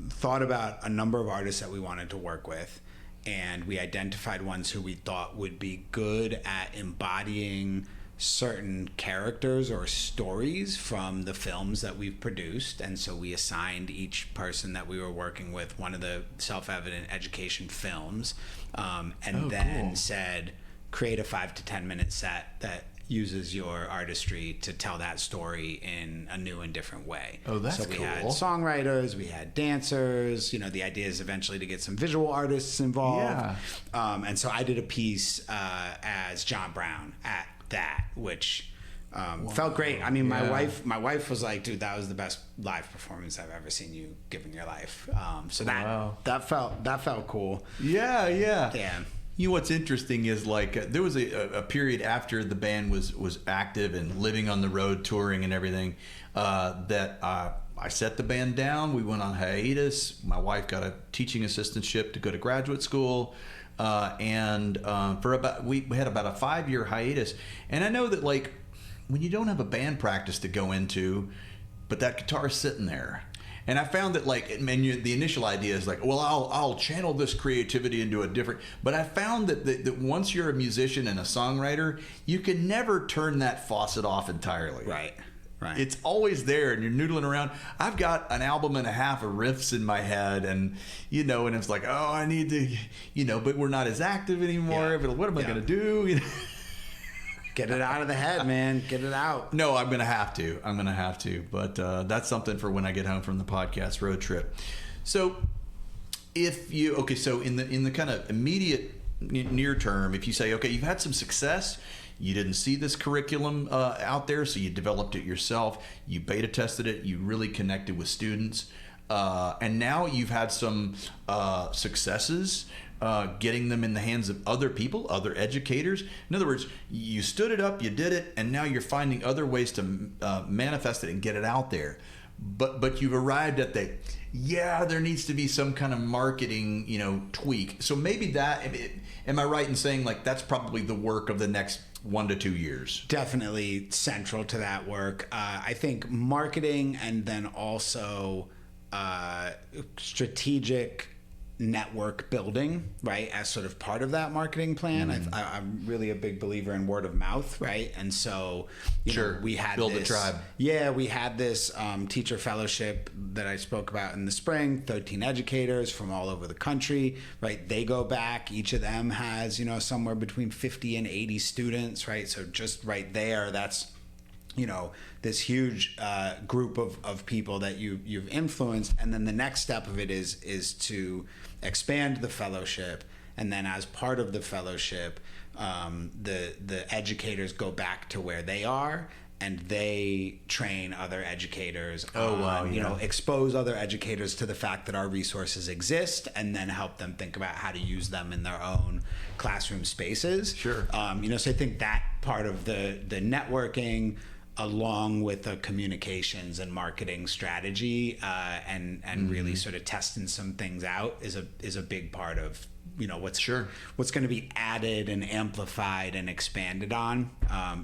thought about a number of artists that we wanted to work with, and we identified ones who we thought would be good at embodying certain characters or stories from the films that we've produced. And so we assigned each person that we were working with one of the Self-Evident Education films, and said, create a 5 to 10 minute set that uses your artistry to tell that story in a new and different way. Oh, that's cool. So we had songwriters, we had dancers. The idea is eventually to get some visual artists involved. Yeah. And so I did a piece as John Brown at that, which felt great. I mean, my wife was like, "Dude, that was the best live performance I've ever seen you give in your life." So that felt cool. Yeah. What's interesting is there was a period after the band was active and living on the road, touring and everything, that I set the band down. We went on hiatus. My wife got a teaching assistantship to go to graduate school, and we had about a 5-year hiatus. And I know that when you don't have a band practice to go into, but that guitar's sitting there. And I found that the initial idea is I'll channel this creativity into a different, but I found that once you're a musician and a songwriter, you can never turn that faucet off entirely. Right. It's always there, and you're noodling around. I've got an album and a half of riffs in my head, and and it's I need to, but we're not as active anymore. But what am I going to do? Get it out of the head, man. Get it out. No, I'm going to have to. But that's something for when I get home from the podcast road trip. So so in the kind of immediate near term, if you say, okay, you've had some success, you didn't see this curriculum out there, so you developed it yourself, you beta tested it, you really connected with students, and now you've had some successes, getting them in the hands of other people, other educators. In other words, you stood it up, you did it, and now you're finding other ways to manifest it and get it out there. But you've arrived at there needs to be some kind of marketing, tweak. So maybe am I right in saying that's probably the work of the next 1 to 2 years? Definitely central to that work. I think marketing, and then also strategic network building, right, as sort of part of that marketing plan. I'm really a big believer in word of mouth, right? And so we had build a tribe. Yeah, we had this teacher fellowship that I spoke about in the spring, 13 educators from all over the country, right? They go back, each of them has somewhere between 50 and 80 students, right? So just right there, that's this huge group of people that you've influenced. And then the next step of it is to expand the fellowship, and then as part of the fellowship, the educators go back to where they are, and they train other educators. Expose other educators to the fact that our resources exist, and then help them think about how to use them in their own classroom spaces. Sure. So I think that part of the networking, along with a communications and marketing strategy, and really sort of testing some things out, is a big part of what's going to be added and amplified and expanded on.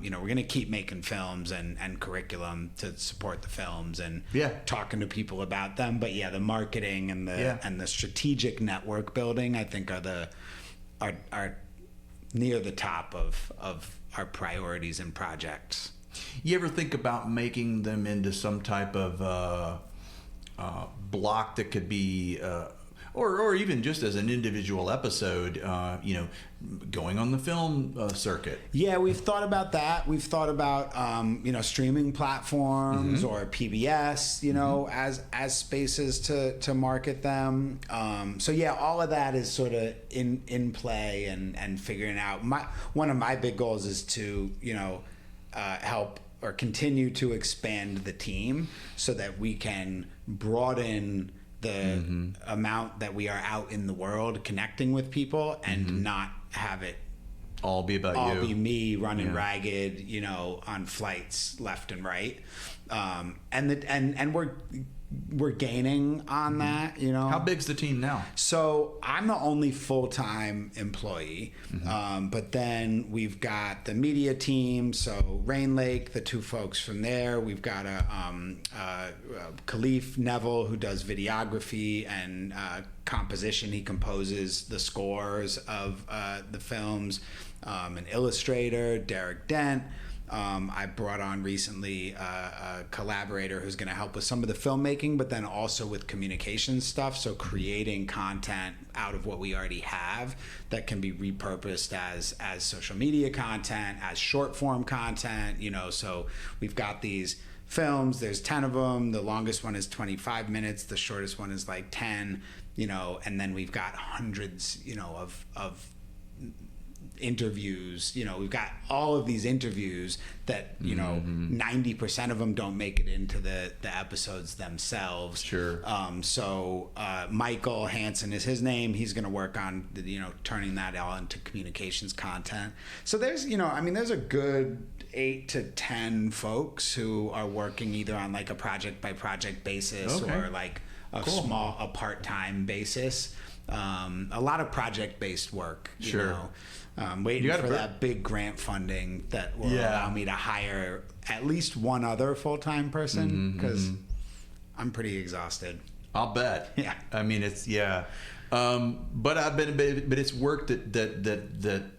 We're going to keep making films and curriculum to support the films and talking to people about them. But the marketing and the strategic network building, I think, are near the top of our priorities and projects. You ever think about making them into some type of block that could be, or even just as an individual episode, going on the film circuit? Yeah, we've thought about that. We've thought about, streaming platforms or PBS, as spaces to market them. All of that is sort of in play and figuring out. One of my big goals is to, help or continue to expand the team so that we can broaden the amount that we are out in the world connecting with people and not have it all be about you. Be me running ragged, you know, on flights left and right. And we're gaining on that, you know. How big's the team now? So I'm the only full-time employee, but then we've got the media team. So Rain Lake, the two folks from there. We've got Khalif Neville, who does videography and composition. He composes the scores of the films. An illustrator, Derek Dent. I brought on recently a collaborator who's going to help with some of the filmmaking, but then also with communication stuff. So creating content out of what we already have that can be repurposed as social media content, as short form content, you know. So we've got these films, there's 10 of them. The longest one is 25 minutes. The shortest one is like 10, you know, and then we've got hundreds, you know, of interviews. You know, we've got all of these interviews that, you know, 90% of them don't make it into the episodes themselves. Sure. So Michael Hansen is his name. He's going to work on, you know, turning that all into communications content. So there's, you know, I mean, there's a good 8 to 10 folks who are working either on like a project by project basis or like a part-time basis. A lot of project-based work, you know. Waiting for that big grant funding that will allow me to hire at least one other full-time person, because I'm pretty exhausted. I'll bet. Yeah. I mean, it's but it's work that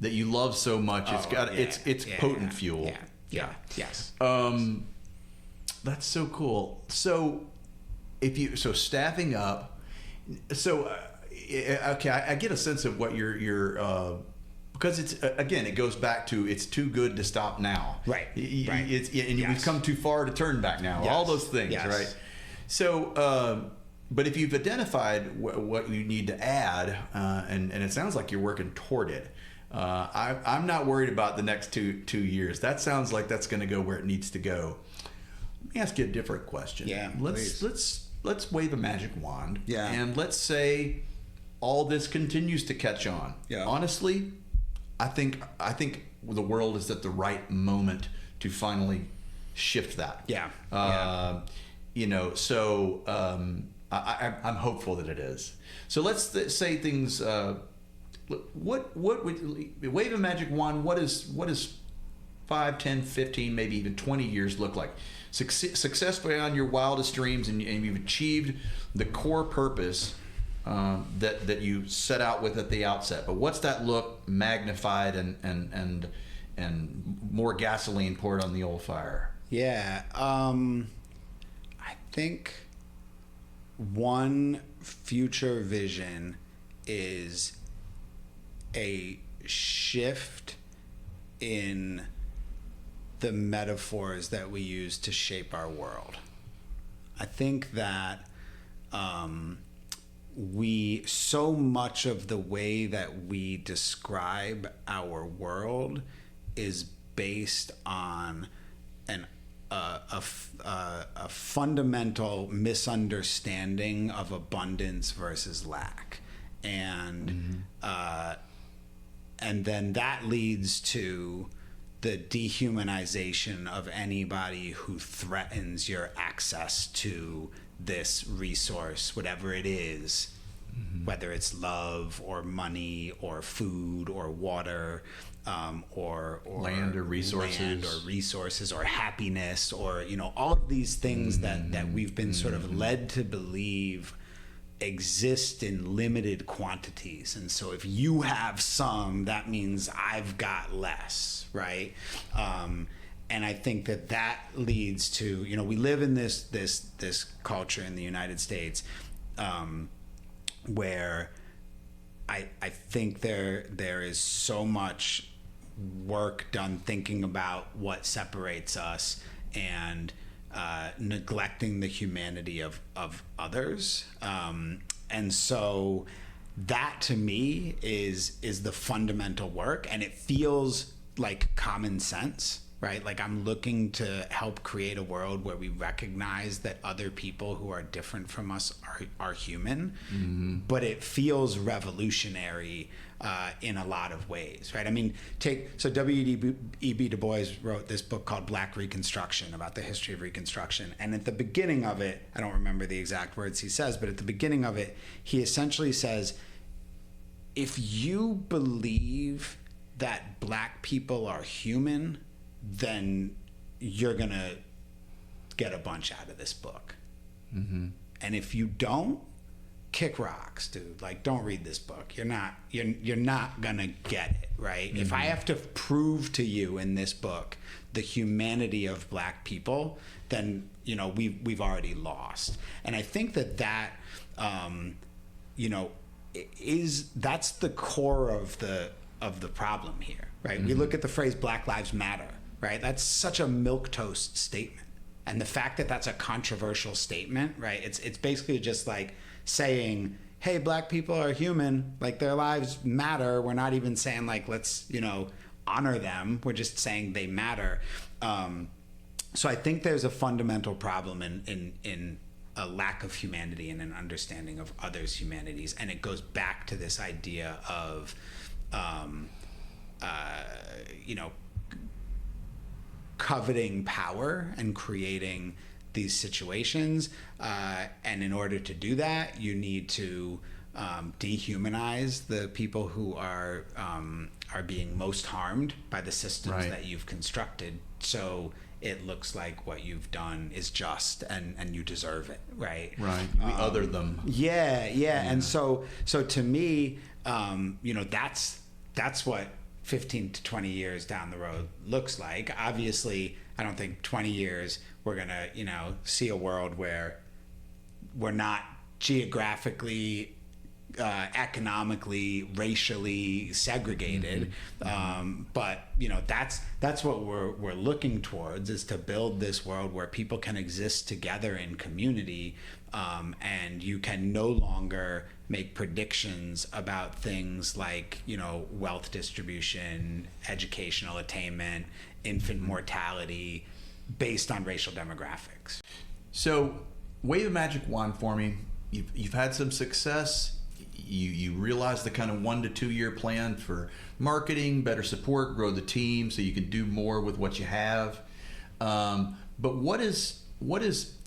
you love so much. It's potent fuel. Yeah. Yes. That's so cool. So staffing up. So. Okay, I get a sense of what you're because it's again, it goes back to it's too good to stop now. Right. We've come too far to turn back now. Yes. All those things, Yes. right? So, but if you've identified what you need to add, and it sounds like you're working toward it, I'm not worried about the next two years. That sounds like that's going to go where it needs to go. Let me ask you a different question. Yeah. Let's wave a magic wand. Yeah. And let's say all this continues to catch on. Yeah. Honestly, I think the world is at the right moment to finally shift that. Yeah. You know, so I'm hopeful that it is. So let's say things. What would wave a magic wand? What is 5, 10, 15, maybe even 20 years look like? Success beyond your wildest dreams, and you've achieved the core purpose that you set out with at the outset. But what's that look magnified and more gasoline poured on the old fire? Yeah. I think one future vision is a shift in the metaphors that we use to shape our world. I think that so much of the way that we describe our world is based on a fundamental misunderstanding of abundance versus lack, and then that leads to the dehumanization of anybody who threatens your access to this resource, whatever it is, whether it's love or money or food or water, or land or resources, or happiness, or, you know, all of these things that we've been sort of led to believe exist in limited quantities. And so if you have some, that means I've got less, right? And I think that leads to, you know, we live in this culture in the United States where I think there is so much work done thinking about what separates us and neglecting the humanity of others. And so that to me is the fundamental work, and it feels like common sense, right? Like I'm looking to help create a world where we recognize that other people who are different from us are human, but it feels revolutionary in a lot of ways, right? I mean, so W.E.B. Du Bois wrote this book called Black Reconstruction, about the history of Reconstruction. And at the beginning of it, I don't remember the exact words he says, but at the beginning of it, he essentially says, if you believe that Black people are human, then you're going to get a bunch out of this book. And if you don't, kick rocks, dude. Like, don't read this book. You're not gonna get it, right? If I have to prove to you in this book the humanity of Black people, then we've already lost. And I think that that's the core of the problem here, right? We look at the phrase Black Lives Matter, right? That's such a milquetoast statement, and the fact that that's a controversial statement, right? It's basically just like saying, hey, Black people are human, like their lives matter. We're not even saying like, let's, honor them. We're just saying they matter. So I think there's a fundamental problem in a lack of humanity and an understanding of others' humanities. And it goes back to this idea of, coveting power and creating these situations, and in order to do that, you need to dehumanize the people who are being most harmed by the systems that you've constructed. So it looks like what you've done is just, and you deserve it, right? Right. We other them. Yeah. And so to me, that's what 15 to 20 years down the road looks like. Obviously, I don't think 20 years we're going to, see a world where we're not geographically, economically, racially segregated. But, that's what we're looking towards, is to build this world where people can exist together in community, and you can no longer make predictions about things like, wealth distribution, educational attainment, infant mortality based on racial demographics. So wave a magic wand for me. You've had some success. You realize the kind of 1 to 2 year plan for marketing, better support, grow the team so you can do more with what you have. But what is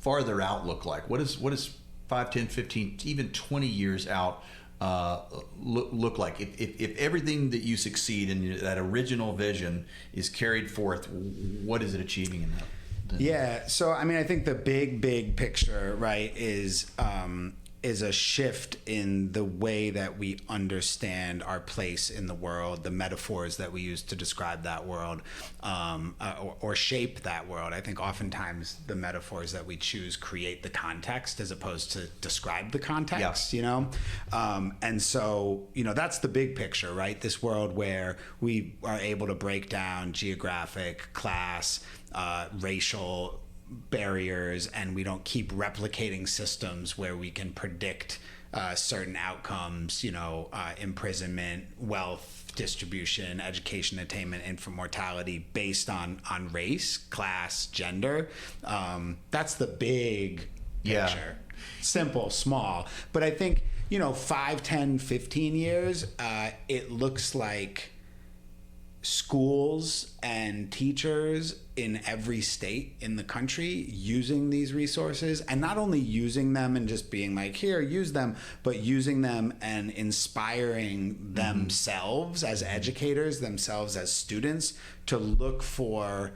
farther out look like? What is 5, 10, 15, even 20 years out look like? If everything that you succeed in, that original vision, is carried forth, what is it achieving in that? Yeah. So, I mean, I think the big picture, right, is a shift in the way that we understand our place in the world, the metaphors that we use to describe that world, or shape that world. I think oftentimes the metaphors that we choose create the context as opposed to describe the context, and so, that's the big picture, right? This world where we are able to break down geographic, class, racial barriers, and we don't keep replicating systems where we can predict certain outcomes, imprisonment, wealth distribution, education attainment, infant mortality based on race, class, gender. That's the big picture. Simple, small. But I think, 5, 10, 15 years, it looks like schools and teachers in every state in the country using these resources, and not only using them and just being like, here, use them, but using them and inspiring themselves as educators, themselves as students, to look for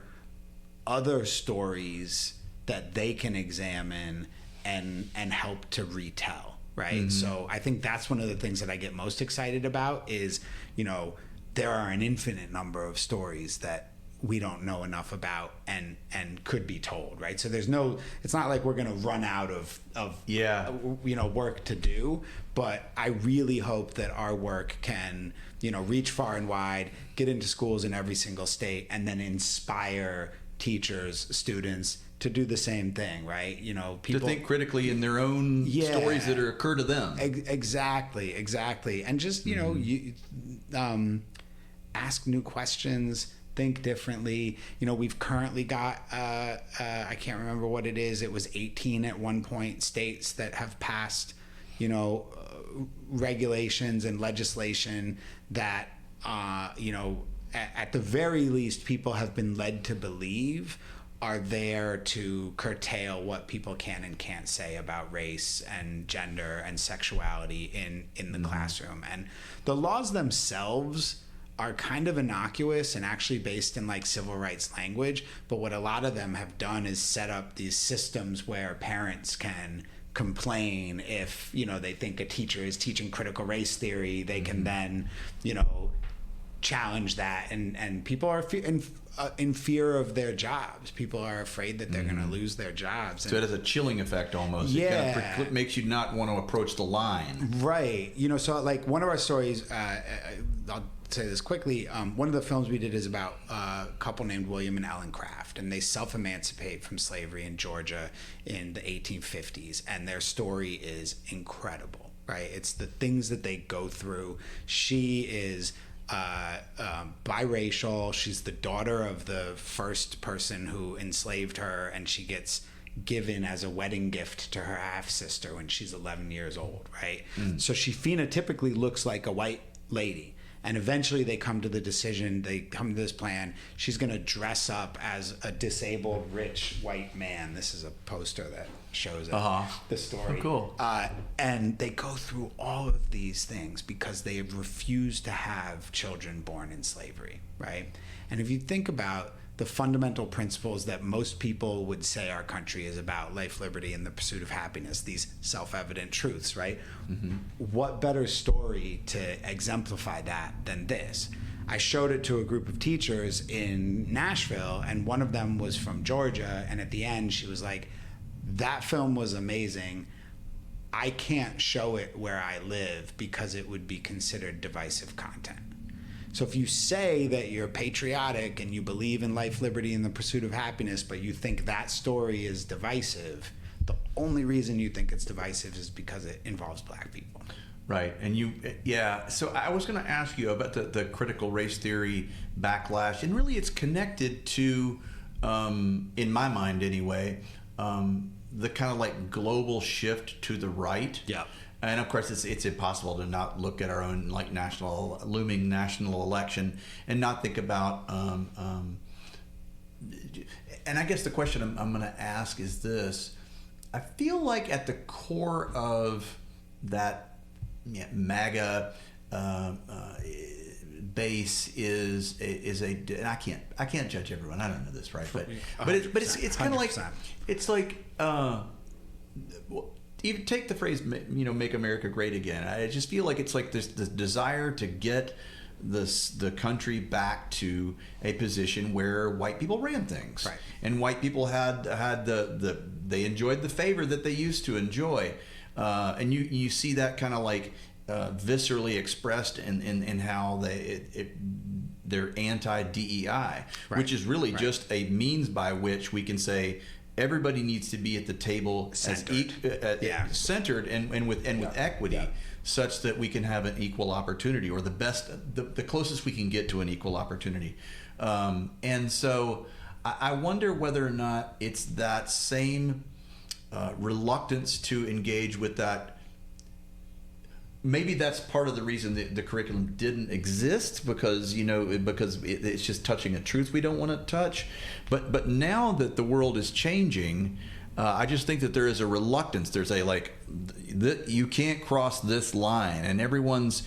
other stories that they can examine and help to retell, right? So I think that's one of the things that I get most excited about is, there are an infinite number of stories that we don't know enough about and could be told, right? So it's not like we're going to run out of work to do, but I really hope that our work can, reach far and wide, get into schools in every single state, and then inspire teachers, students to do the same thing, right? People to think critically in their own stories that occur to them. Exactly. And just, ask new questions, think differently. You know, we've currently got I can't remember what it is. It was 18 at one point states that have passed, you know, regulations and legislation that you know, at the very least, people have been led to believe are there to curtail what people can and can't say about race and gender and sexuality in the classroom. And the laws themselves are kind of innocuous and actually based in like civil rights language, but what a lot of them have done is set up these systems where parents can complain if, you know, they think a teacher is teaching critical race theory. They can then, you know, challenge that, and people are in fear of their jobs. People are afraid that they're going to lose their jobs. So it has a chilling effect almost. Yeah. It kind of makes you not want to approach the line. Right. You know, so like one of our stories, I'll say this quickly, one of the films we did is about a couple named William and Ellen Craft, and they self-emancipate from slavery in Georgia in the 1850s, and their story is incredible, right? It's the things that they go through. She is biracial. She's the daughter of the first person who enslaved her, and she gets given as a wedding gift to her half sister when she's 11 years old, right? So she phenotypically looks like a white lady. And eventually they come to the decision, they come to this plan, she's going to dress up as a disabled, rich white man. This is a poster that shows the story. Oh, cool. And they go through all of these things because they refuse to have children born in slavery, right? And if you think about the fundamental principles that most people would say our country is about, life, liberty, and the pursuit of happiness, these self-evident truths, right? What better story to exemplify that than this? I showed it to a group of teachers in Nashville, and one of them was from Georgia, and at the end she was like, that film was amazing. I can't show it where I live because it would be considered divisive content. So if you say that you're patriotic and you believe in life, liberty, and the pursuit of happiness, but you think that story is divisive, the only reason you think it's divisive is because it involves black people. Right. And so I was going to ask you about the critical race theory backlash, and really it's connected to, in my mind anyway, the kind of like global shift to the right. Yeah. And of course, it's impossible to not look at our own like looming national election and not think about. And I guess the question I'm going to ask is this: I feel like at the core of that MAGA base is a. And I can't judge everyone. I don't know this, right? But it's kind of like it's like. Even take the phrase, "Make America Great Again." I just feel like it's like this desire to get the country back to a position where white people ran things, right? And white people had they enjoyed the favor that they used to enjoy, and you see that kind of like viscerally expressed in how they're anti-DEI, right, which is really just a means by which we can say. Everybody needs to be at the table centered and with equity, such that we can have an equal opportunity, or the closest we can get to an equal opportunity. And so I wonder whether or not it's that same reluctance to engage with that. Maybe that's part of the reason that the curriculum didn't exist, because it's just touching a truth we don't want to touch. But now that the world is changing, I just think that there is a reluctance. There's you can't cross this line, and everyone's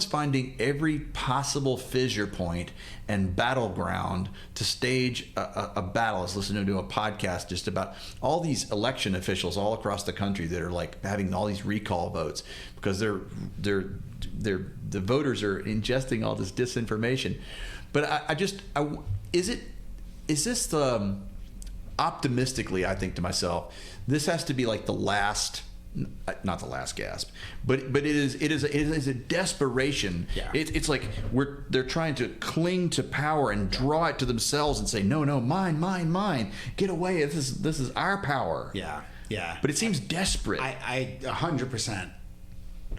finding every possible fissure point and battleground to stage a battle. I was listening to a podcast just about all these election officials all across the country that are like having all these recall votes because the voters are ingesting all this disinformation. But is this the optimistically, I think to myself, this has to be like the last, not the last gasp, but it is a desperation. Yeah. It's like they're trying to cling to power and draw it to themselves and say, no, mine, get away. This is our power. Yeah. But it seems desperate. I 100%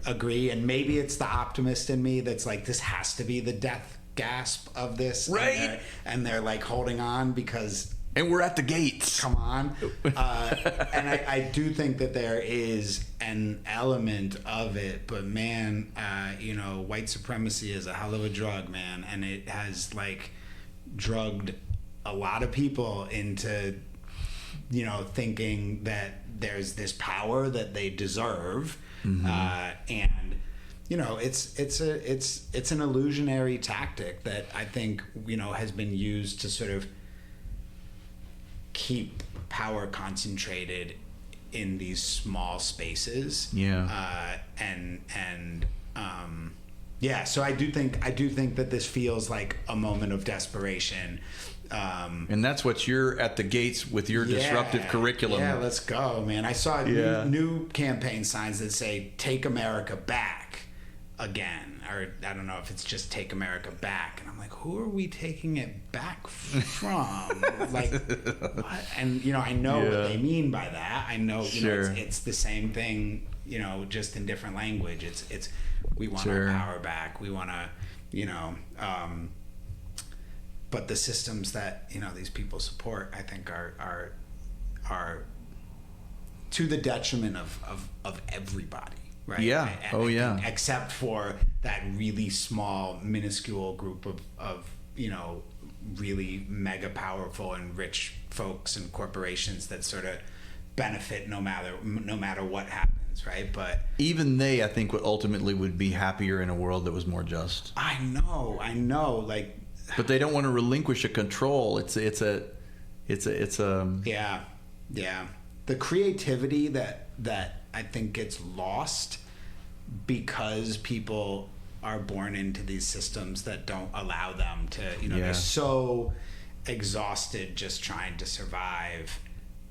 agree, and maybe it's the optimist in me that's like, this has to be the death gasp of this, right? And they're like holding on because. And we're at the gates. Come on. And I do think that there is an element of it, but man, white supremacy is a hell of a drug, man. And it has like drugged a lot of people into, thinking that there's this power that they deserve. Mm-hmm. And it's an illusionary tactic that I think, has been used to sort of keep power concentrated in these small spaces. Yeah. So I do think that this feels like a moment of desperation. And that's what you're at the gates with your disruptive curriculum. Yeah, let's go, man. I saw new campaign signs that say "Take America Back" again, or I don't know if it's just "Take America Back," and I'm like, who are we taking it back from? Like, what? And I know what they mean by that. I know, it's the same thing, just in different language. It's we want our power back. We want to, but the systems that these people support, I think, are to the detriment of everybody. Right. Yeah. Except for that really small, minuscule group of really mega powerful and rich folks and corporations that sort of benefit no matter what happens. Right. But even they, I think, would be happier in a world that was more just. I know. Like, but they don't want to relinquish a control. It's a. Yeah. The creativity that I think gets lost because people are born into these systems that don't allow them to, they're so exhausted just trying to survive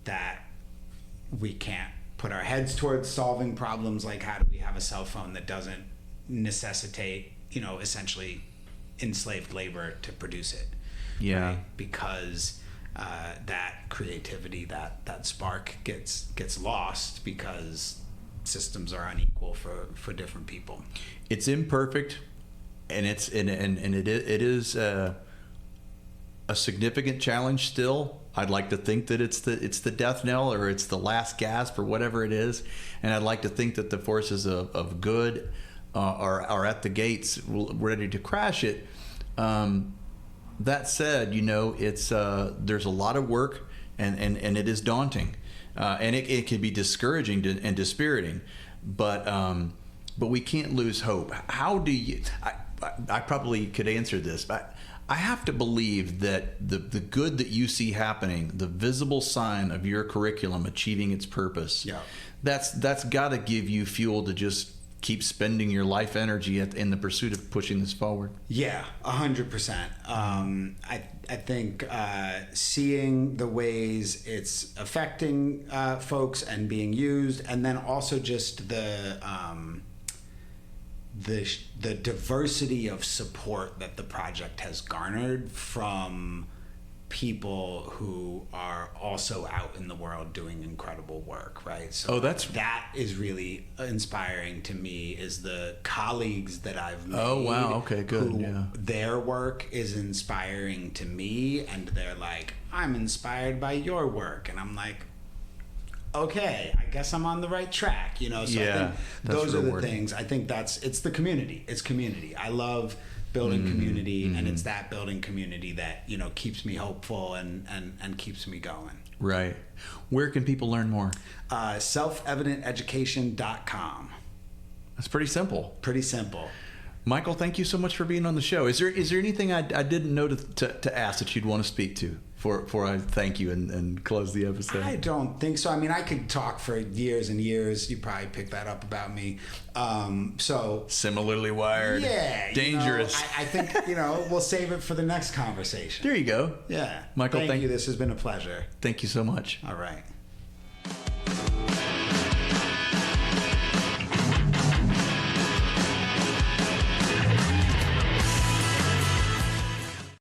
that we can't put our heads towards solving problems like how do we have a cell phone that doesn't necessitate, essentially enslaved labor to produce it. Yeah. Right? Because that creativity, that spark gets lost because systems are unequal for different people. It's imperfect, and it is a significant challenge still. I'd like to think that it's the death knell, or it's the last gasp, or whatever it is, and I'd like to think that the forces of good are at the gates, ready to crash it. That said, it's there's a lot of work, and it is daunting, and it can be discouraging and dispiriting, but we can't lose hope. How do you? I probably could answer this, but I have to believe that the good that you see happening, the visible sign of your curriculum achieving its purpose, that's got to give you fuel to just keep spending your life energy in the pursuit of pushing this forward. Yeah, 100%. I think seeing the ways it's affecting folks and being used, and then also just the diversity of support that the project has garnered from people who are also out in the world doing incredible work, right? So that is really inspiring to me, is the colleagues that I've made. Oh, wow. Okay, good. Yeah. Their work is inspiring to me, and they're like, I'm inspired by your work. And I'm like, okay, I guess I'm on the right track, So I think those are the things. I think it's the community. It's community. I love building community, and it's that building community that keeps me hopeful and keeps me going. Right. Where can people learn more? selfevidenteducation.com. That's pretty simple. Pretty simple. Michael, thank you so much for being on the show. Is there anything I didn't know to ask that you'd want to speak to before I thank you and close the episode? I don't think so. I mean, I could talk for years and years. You probably picked that up about me. So similarly wired. Yeah. Dangerous. I think, we'll save it for the next conversation. There you go. Yeah. Michael, thank you. This has been a pleasure. Thank you so much. All right.